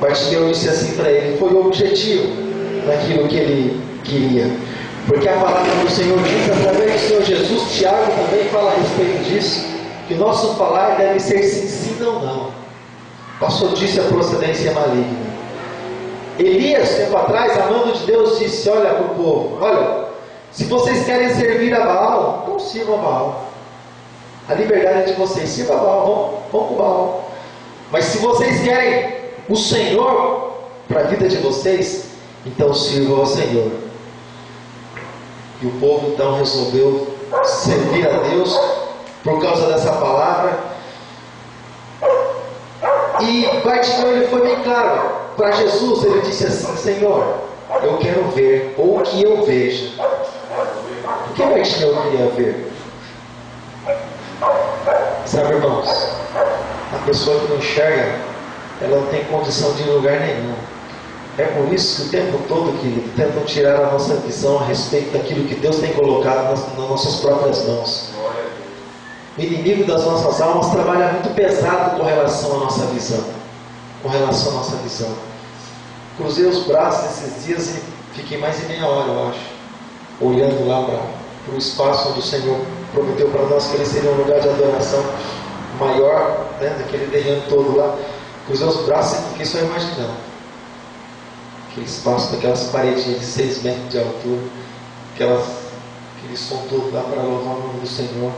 Bartimeu disse assim para ele, foi o objetivo: naquilo que ele queria. Porque a palavra do Senhor diz, através do Senhor Jesus, Tiago também fala a respeito disso, que o nosso falar deve ser sim, sim, não, não. O pastor disse a procedência maligna. Elias, tempo atrás, amando de Deus, disse, olha para o povo, olha, se vocês querem servir a Baal, não sirvam a Baal. A liberdade é de vocês, sirvam a Baal, vão com Baal. Mas se vocês querem o Senhor para a vida de vocês, então sirvam ao Senhor. E o povo então resolveu servir a Deus por causa dessa palavra. E Bartimeu, ele foi bem claro para Jesus. Ele disse assim, Senhor, eu quero ver, ou que eu veja. O que Bartimeu queria ver? Sabe, irmãos, a pessoa que não enxerga, ela não tem condição de ir em lugar nenhum. É por isso que o tempo todo que tentam tirar a nossa visão a respeito daquilo que Deus tem colocado nas nossas próprias mãos. O inimigo das nossas almas trabalha muito pesado com relação à nossa visão. Com relação à nossa visão. Cruzei os braços esses dias e fiquei mais de meia hora, eu acho, olhando lá para o espaço onde o Senhor prometeu para nós que ele seria um lugar de adoração maior, né, daquele terreno todo lá. Cruzei os braços e fiquei só imaginando aquele espaço daquelas paredinhas de 6 metros de altura, aquele som todo lá para louvar o nome do Senhor,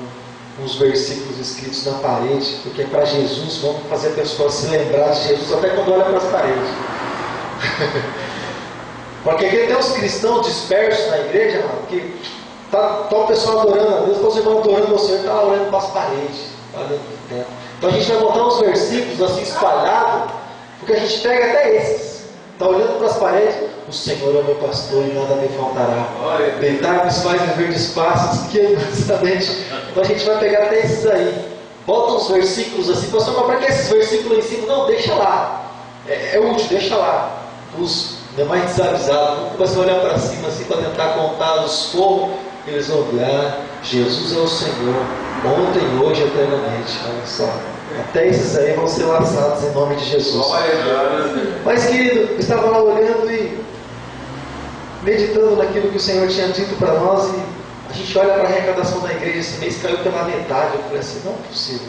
uns versículos escritos na parede, porque é para Jesus, vamos fazer a pessoa se lembrar de Jesus até quando olha para as paredes. Porque aqui tem uns cristãos dispersos na igreja, mano, que tá o pessoal adorando a Deus, tá os irmãos adorando ao Senhor, está olhando para as paredes, tá olhando para o tempo. Então a gente vai botar uns versículos assim espalhados, porque a gente pega até esses. Está olhando para as paredes, o Senhor é o meu pastor e nada me faltará. Deitar-me faz viver de espaços que justamente. Então a gente vai pegar até esses aí. Bota uns versículos assim, pastor, mas para que esses versículos em cima? Não, deixa lá. É útil, deixa lá. Os demais desavisados vão começar a olhar para cima assim para tentar contar os fogos. Eles vão olhar, Jesus é o Senhor, ontem, hoje, eternamente. Olha só. Até esses aí vão ser laçados em nome de Jesus. Mas, querido, eu estava lá olhando e meditando naquilo que o Senhor tinha dito para nós. E a gente olha para a arrecadação da igreja esse mês, caiu pela metade. Eu falei assim, não é possível.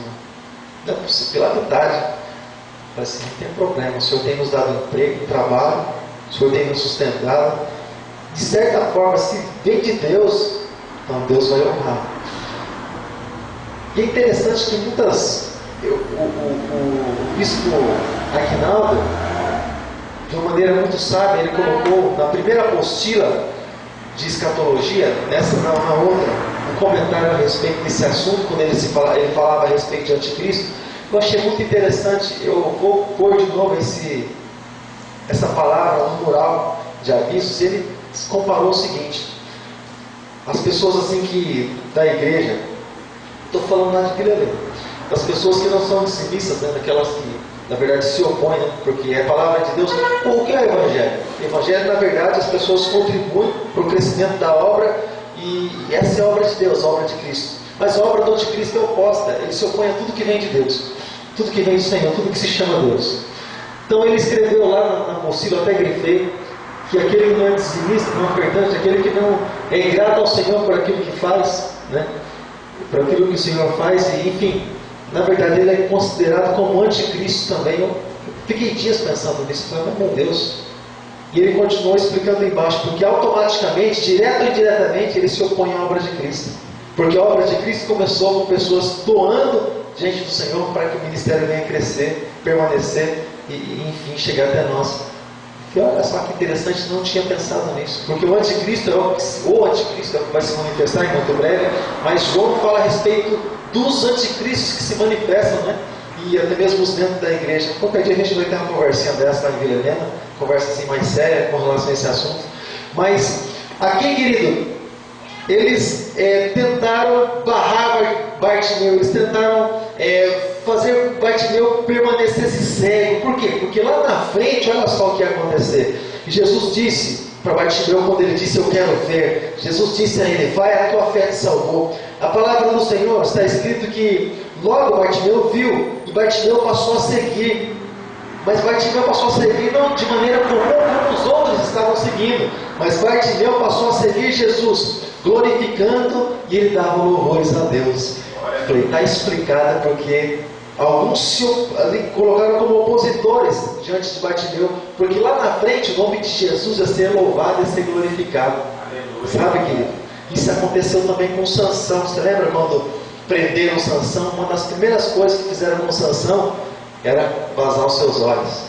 Não é possível, pela metade. Eu falei assim, não tem problema. O Senhor tem nos dado emprego, trabalho. O Senhor tem nos sustentado. De certa forma, se vem de Deus, então Deus vai honrar. E é interessante que o bispo Aguinaldo, de uma maneira muito sábia, ele colocou na primeira apostila de escatologia, nessa não, na outra, um comentário a respeito desse assunto, quando ele falava a respeito de anticristo. Eu achei muito interessante. Eu vou pôr de novo essa palavra no mural de avisos. Ele comparou o seguinte: as pessoas assim que da igreja, estou falando lá de Vila Velha, das pessoas que não são dizimistas, né, daquelas que na verdade se opõem, né, porque é a palavra de Deus. O que é o Evangelho? O Evangelho, na verdade, as pessoas contribuem para o crescimento da obra, e essa é a obra de Deus, a obra de Cristo. Mas a obra do anticristo é oposta, ele se opõe a tudo que vem de Deus, tudo que vem do Senhor, tudo que se chama Deus. Então ele escreveu lá na apostila, até grifei, que aquele que não é dizimista, não é ofertante, aquele que não é ingrato ao Senhor por aquilo que faz, né, por aquilo que o Senhor faz, e enfim, na verdade ele é considerado como anticristo também. Eu fiquei dias pensando nisso, falei, meu Deus. E ele continuou explicando embaixo, porque automaticamente, direto ou indiretamente, ele se opõe à obra de Cristo. Porque a obra de Cristo começou com pessoas doando diante do Senhor para que o ministério venha crescer, permanecer e enfim, chegar até nós. E olha só que interessante, não tinha pensado nisso. Porque o anticristo é o anticristo vai se manifestar em muito breve, mas João fala a respeito dos anticristos que se manifestam, né? E até mesmo os dentro da igreja. Qualquer dia a gente vai ter uma conversinha dessa lá em Vila Helena, conversa assim mais séria com relação a esse assunto. Mas aqui, querido, eles tentaram barrar Bartimeu, eles tentaram fazer Bartimeu permanecesse cego. Por quê? Porque lá na frente, olha só o que ia acontecer. Jesus disse para Bartimeu, quando ele disse, eu quero ver, Jesus disse a ele, vai, a tua fé te salvou. A palavra do Senhor está escrito que logo Bartimeu viu, e Bartimeu passou a seguir Mas Bartimeu passou a servir não de maneira comum como os outros estavam seguindo, mas Bartimeu passou a servir Jesus, glorificando, e ele dava louvores a Deus. Falei, está explicado porque alguns se ali colocaram como opositores diante de Bartimeu, porque lá na frente o nome de Jesus ia ser louvado e ser glorificado. Aleluia. Sabe, querido? Isso aconteceu também com Sansão. Você lembra quando prenderam Sansão? Uma das primeiras coisas que fizeram com Sansão era vazar os seus olhos,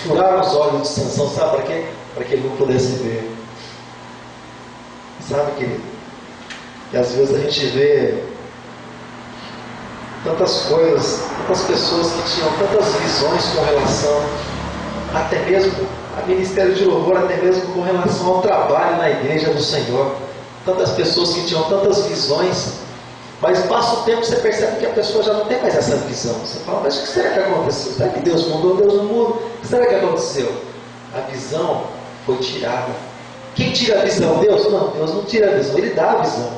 furar os olhos de Sansão. Sabe para quê? Para que ele não pudesse ver. Sabe, querido? E às vezes a gente vê tantas coisas, tantas pessoas que tinham tantas visões com relação, até mesmo a ministério de louvor, até mesmo com relação ao trabalho na igreja do Senhor. Tantas pessoas que tinham tantas visões, mas passa o tempo e você percebe que a pessoa já não tem mais essa visão. Você fala, mas o que será que aconteceu? Será que Deus mudou? Deus não muda? O que será que aconteceu? A visão foi tirada. Quem tira a visão? Deus? Não, Deus não tira a visão, Ele dá a visão.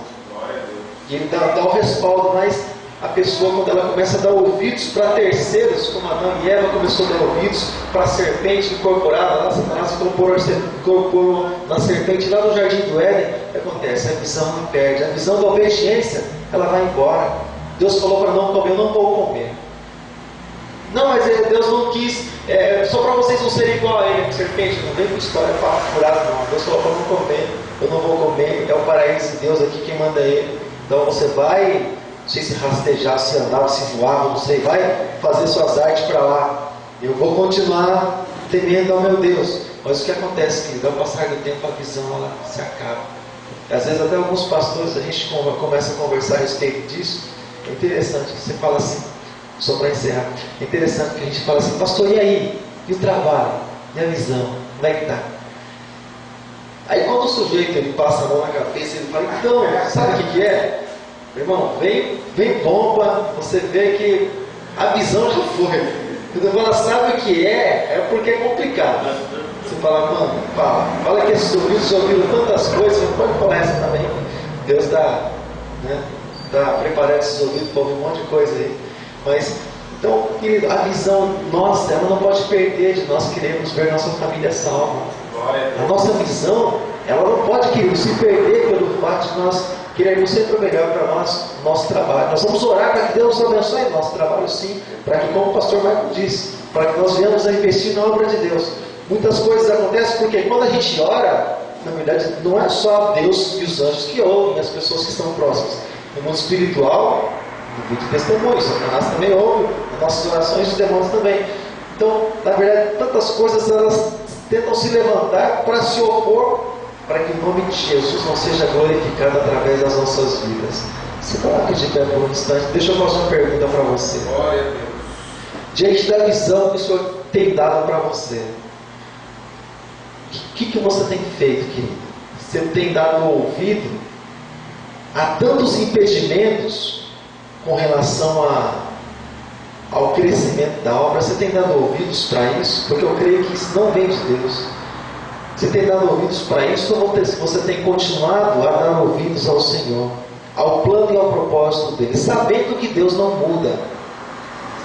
E Ele dá o respaldo, mas a pessoa, quando ela começa a dar ouvidos para terceiros, como Adão e Eva começou a dar ouvidos para a serpente incorporada, lá Satanás incorporou na serpente lá no jardim do Éden, o que acontece? A visão não perde, a visão da obediência, ela vai embora. Deus falou para não comer, eu não vou comer. Não, mas Deus não quis, só para vocês não serem igual a ele, serpente, não vem com história furada não. Deus falou para não comer, eu não vou comer, é o paraíso de Deus aqui, quem manda é Ele. Então você vai, não sei se rastejar, se andar, se voar, não sei, vai fazer suas artes para lá. Eu vou continuar temendo ao meu Deus. Mas o que acontece, querido? Ao passar do tempo, a visão ela se acaba. Às vezes até alguns pastores, a gente começa a conversar a respeito disso. É interessante, você fala assim, só para encerrar, é interessante que a gente fala assim, pastor, e aí? E o trabalho? E a visão? Como é que está? Aí quando o sujeito ele passa a mão na cabeça, ele fala, então, sabe o que é? Irmão, vem bomba, você vê que a visão já foi. Quando fala, sabe o que é porque é complicado. Você fala, mano, fala que esses ouvidos já ouviram tantas coisas, não pode falar essa também. Deus está preparando esses ouvidos para ouvir um monte de coisa aí. Mas, então, querido, a visão nossa, ela não pode perder de nós queremos ver nossa família salva. A nossa visão, ela não pode, querido, se perder pelo fato de nós queremos sempre o melhor para nós, nosso trabalho. Nós vamos orar para que Deus abençoe o nosso trabalho, sim, para que, como o pastor Marco disse, para que nós venhamos a investir na obra de Deus. Muitas coisas acontecem porque quando a gente ora, na verdade, não é só Deus e os anjos que ouvem, as pessoas que estão próximas. No mundo espiritual, no vídeo de testemunho, Satanás também ouve, nas nossas orações, os demônios também. Então, na verdade, tantas coisas elas tentam se levantar para se opor, para que o nome de Jesus não seja glorificado através das nossas vidas. Se coloque de pé por um instante, deixa eu fazer uma pergunta para você. Glória a Deus. Diante da visão que o Senhor tem dado para você, o que você tem feito, querido? Você tem dado ouvido a tantos impedimentos com relação ao crescimento da obra? Você tem dado ouvidos para isso? Porque eu creio que isso não vem de Deus. Você tem dado ouvidos para isso ou você tem continuado a dar ouvidos ao Senhor, ao plano e ao propósito dele, sabendo que Deus não muda?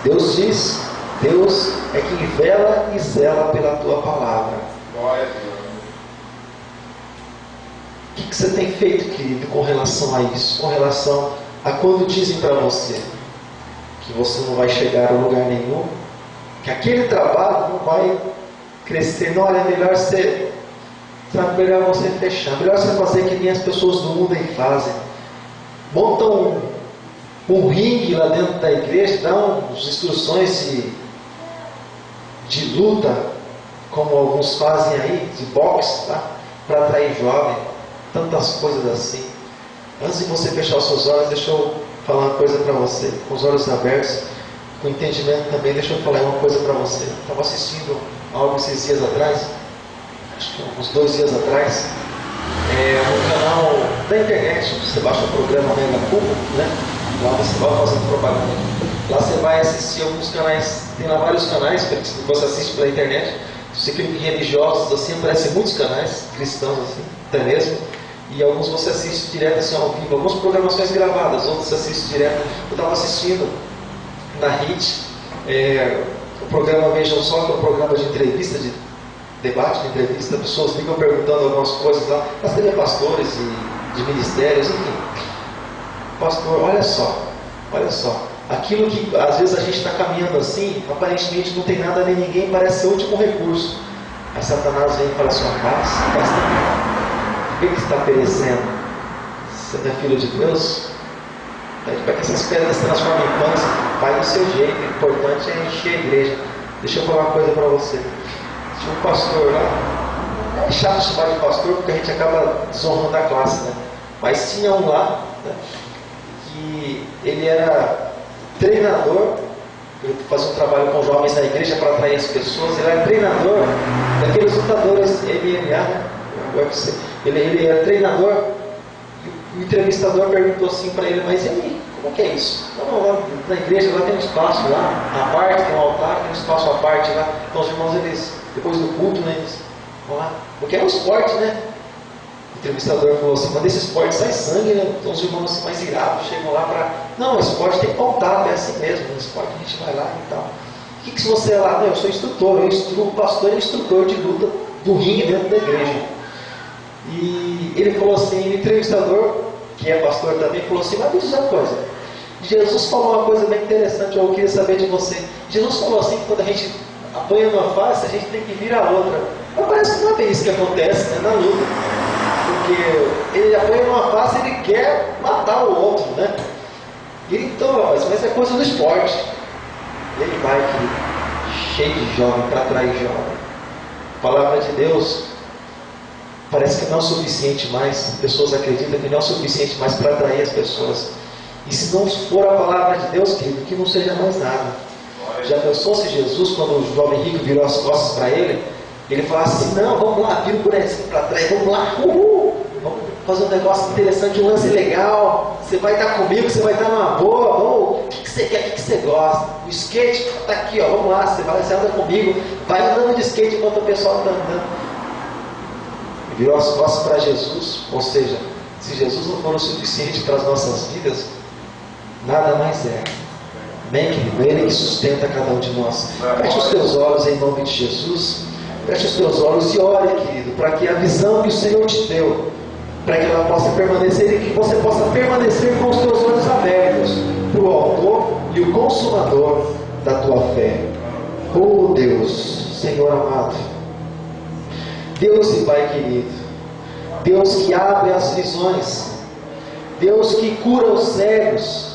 Deus diz, Deus é quem vela e zela pela tua palavra. Glória a Deus. O que você tem feito, querido, com relação a isso? Com relação a quando dizem para você que você não vai chegar a lugar nenhum, que aquele trabalho não vai crescer, não, olha, é melhor você, sabe, melhor você fechar, melhor você fazer que nem as pessoas do mundo aí fazem. Montam um ringue lá dentro da igreja, dão instruções de luta, como alguns fazem aí, de boxe, tá? Para atrair jovem, tantas coisas assim. Antes de você fechar os seus olhos, deixa eu falar uma coisa para você, com os olhos abertos, com entendimento também. Deixa eu falar uma coisa para você. Eu estava assistindo algo esses dias atrás, acho que uns 2 dias atrás, no canal da internet. Você baixa o programa Mega Cubo, né? Lá você vai fazendo propaganda. Lá você vai assistir alguns canais, tem lá vários canais que você assiste pela internet. Se você clica em religiosos, assim, aparecem muitos canais cristãos, assim, até mesmo. E alguns você assiste direto assim ao vivo, algumas programações gravadas, outros você assiste direto. Eu estava assistindo na HIT, o programa Vejam Só, que é um programa de entrevista, de debate, de entrevista, pessoas ficam perguntando algumas coisas lá, mas também pastores e de ministérios, enfim. Pastor, olha só, aquilo que às vezes a gente está caminhando assim, aparentemente não tem nada nem ninguém, parece ser o último recurso. Aí Satanás vem e fala assim: paz também. Por que você está perecendo? Você não é filho de Deus? Para que essas pedras se transformem em pães, vai do seu jeito. O importante é encher a igreja. Deixa eu falar uma coisa para você. Tinha um pastor lá, é chato chamar de pastor porque a gente acaba desonrando a classe, né? Mas tinha um lá, né, que ele era treinador, ele fazia um trabalho com jovens na igreja para atrair as pessoas. Ele era treinador daqueles lutadores MMA, né? UFC. Ele era treinador. O entrevistador perguntou assim para ele: mas e aí, como que é isso? Não, lá na igreja lá tem um espaço lá, à parte, tem um altar, tem um espaço à parte lá. Então os irmãos, eles, depois do culto, né, eles vão lá, porque é um esporte, né? O entrevistador falou assim: mas desse esporte sai sangue, né? Então os irmãos mais irados chegam lá para... Não, o esporte tem contato, é assim mesmo, no esporte a gente vai lá e tal. O que você é lá? Não, eu sou instrutor, eu instruo, o pastor é instrutor de luta do ringue dentro da igreja. E ele falou assim, o entrevistador, que é pastor também, falou assim: mas me diz uma coisa, Jesus falou uma coisa bem interessante, eu queria saber de você. Jesus falou assim que quando a gente apanha uma face, a gente tem que vir a outra. Mas parece que não é bem isso que acontece, né, na luta. Porque ele apanha uma face e ele quer matar o outro, né? E então, rapaz, mas é coisa do esporte. Ele vai aqui, cheio de jovem, para atrair jovem. A palavra de Deus parece que não é o suficiente mais. Pessoas acreditam que não é o suficiente mais para atrair as pessoas. E se não for a palavra de Deus, querido, que não seja mais nada. Já pensou se Jesus, quando o jovem rico virou as costas para ele, ele falasse assim: não, vamos lá, vira o bonezinho para trás, vamos lá, vamos fazer um negócio interessante, um lance legal, você vai estar comigo, você vai estar numa boa, vamos, o que você quer, o que você gosta? O skate está aqui, ó, vamos lá, você anda comigo, vai andando de skate enquanto o pessoal está andando. E virou as costas para Jesus. Ou seja, se Jesus não for o suficiente para as nossas vidas, nada mais é. Amém, querido? Ele que sustenta cada um de nós. Feche os teus olhos em nome de Jesus. Feche os teus olhos e ore, querido, para que a visão que o Senhor te deu, para que ela possa permanecer e que você possa permanecer com os teus olhos abertos para o autor e o consumador da tua fé. Oh Deus, Senhor amado, Deus e Pai querido, Deus que abre as visões, Deus que cura os cegos.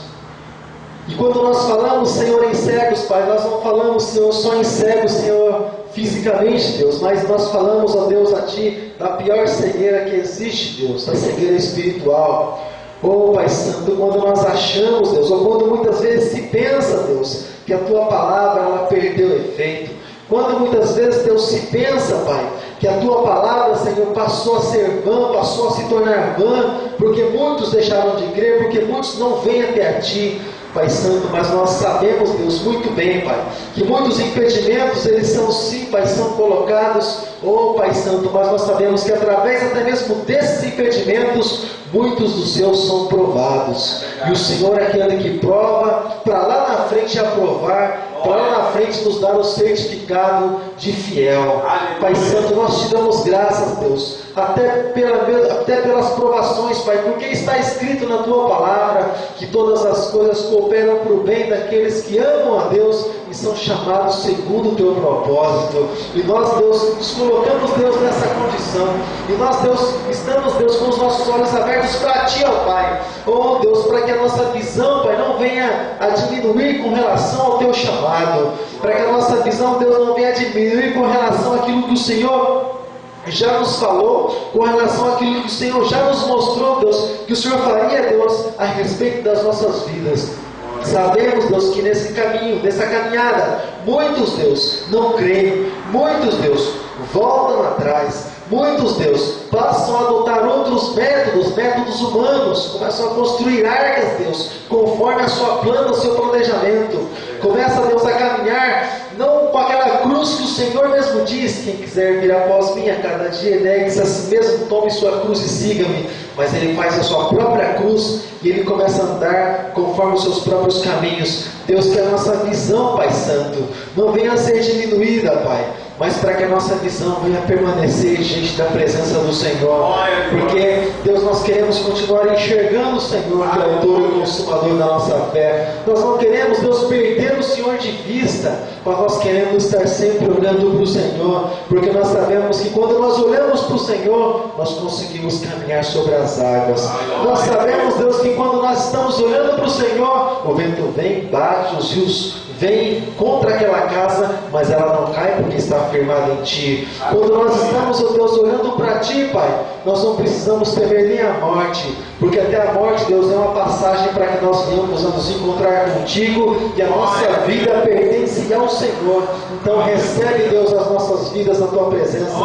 E quando nós falamos, Senhor, em cegos, Pai, nós não falamos, Senhor, só em cegos, Senhor, fisicamente, Deus, mas nós falamos, ó Deus, a Ti, da pior cegueira que existe, Deus, da cegueira espiritual. Oh, Pai Santo, quando nós achamos, Deus, ou quando muitas vezes se pensa, Deus, que a Tua palavra, ela perdeu efeito. Quando muitas vezes, Deus, se pensa, Pai, que a Tua palavra, Senhor, passou a ser vã, passou a se tornar vã, porque muitos deixaram de crer, porque muitos não vêm até a Ti, Pai Santo, mas nós sabemos, Deus, muito bem, Pai, que muitos impedimentos, eles são sim, Pai, são colocados, oh, Pai Santo, mas nós sabemos que através até mesmo desses impedimentos, muitos dos seus são provados, e o Senhor é aquele que prova, para lá na frente aprovar, para lá na frente nos dar o certificado de fiel. Pai Santo, nós te damos graças, Deus, até pelas provações, Pai, porque está escrito na Tua palavra que todas as coisas cooperam para o bem daqueles que amam a Deus e são chamados segundo o Teu propósito. E nós, Deus, nos colocamos, Deus, nessa condição, e nós, Deus, estamos, Deus, com os nossos olhos abertos para Ti, ó Pai. Oh Deus, para que a nossa visão, Pai, não venha a diminuir com relação ao Teu chamado, para que a nossa visão, Deus, não venha a diminuir com relação àquilo que o Senhor já nos falou, com relação àquilo que o Senhor já nos mostrou, Deus, que o Senhor faria, Deus, a respeito das nossas vidas. Sabemos, Deus, que nesse caminho, nessa caminhada, muitos, Deus, não creem, muitos, Deus, voltam atrás, muitos, Deus, passam a adotar outros métodos humanos, começam a construir arcas, Deus, conforme a sua plana, o seu planejamento. Começa, Deus, a caminhar, não com aquela cruz que o Senhor mesmo diz: quem quiser vir após mim, a cada dia negue-se a si mesmo, tome sua cruz e siga-me. Mas ele faz a sua própria cruz e ele começa a andar conforme os seus próprios caminhos. Deus, que a nossa visão, Pai Santo, não venha a ser diminuída, Pai, mas para que a nossa visão venha a permanecer diante da presença do Senhor. Porque, Deus, nós queremos continuar enxergando o Senhor, que é o autor e consumador da nossa fé. Nós não queremos, Deus, perder o Senhor de vista, mas nós queremos estar sempre olhando para o Senhor, porque nós sabemos que quando nós olhamos para o Senhor, nós conseguimos caminhar sobre as águas. Nós sabemos, Deus, que quando nós estamos olhando para o Senhor, o vento vem, bate, os rios vem contra aquela casa, mas ela não cai porque está firmada em Ti. Quando nós estamos, ó Deus, olhando para Ti, Pai, nós não precisamos temer nem a morte, porque até a morte, Deus, é uma passagem para que nós venhamos a nos encontrar contigo, e a nossa vida pertence ao Senhor. Então recebe, Deus, as nossas vidas na Tua presença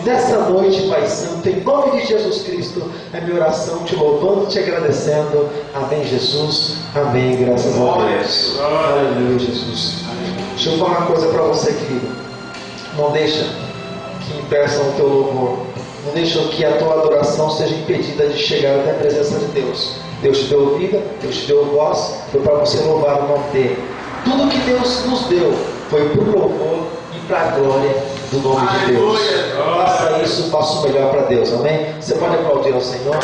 nessa noite, Pai Santo, em nome de Jesus Cristo. É minha oração, te louvando, te agradecendo. Amém, Jesus. Amém, graças a Deus. Aleluia, Jesus. Deixa eu falar uma coisa para você, querido. Não deixa que impeçam o teu louvor. Não deixa que a tua adoração seja impedida de chegar até a presença de Deus. Deus te deu vida, Deus te deu voz, foi para você louvar o nome dele. Tudo que Deus nos deu foi para o louvor e para a glória do nome de Deus. Faça isso, faça o melhor para Deus. Amém? Você pode aplaudir ao Senhor?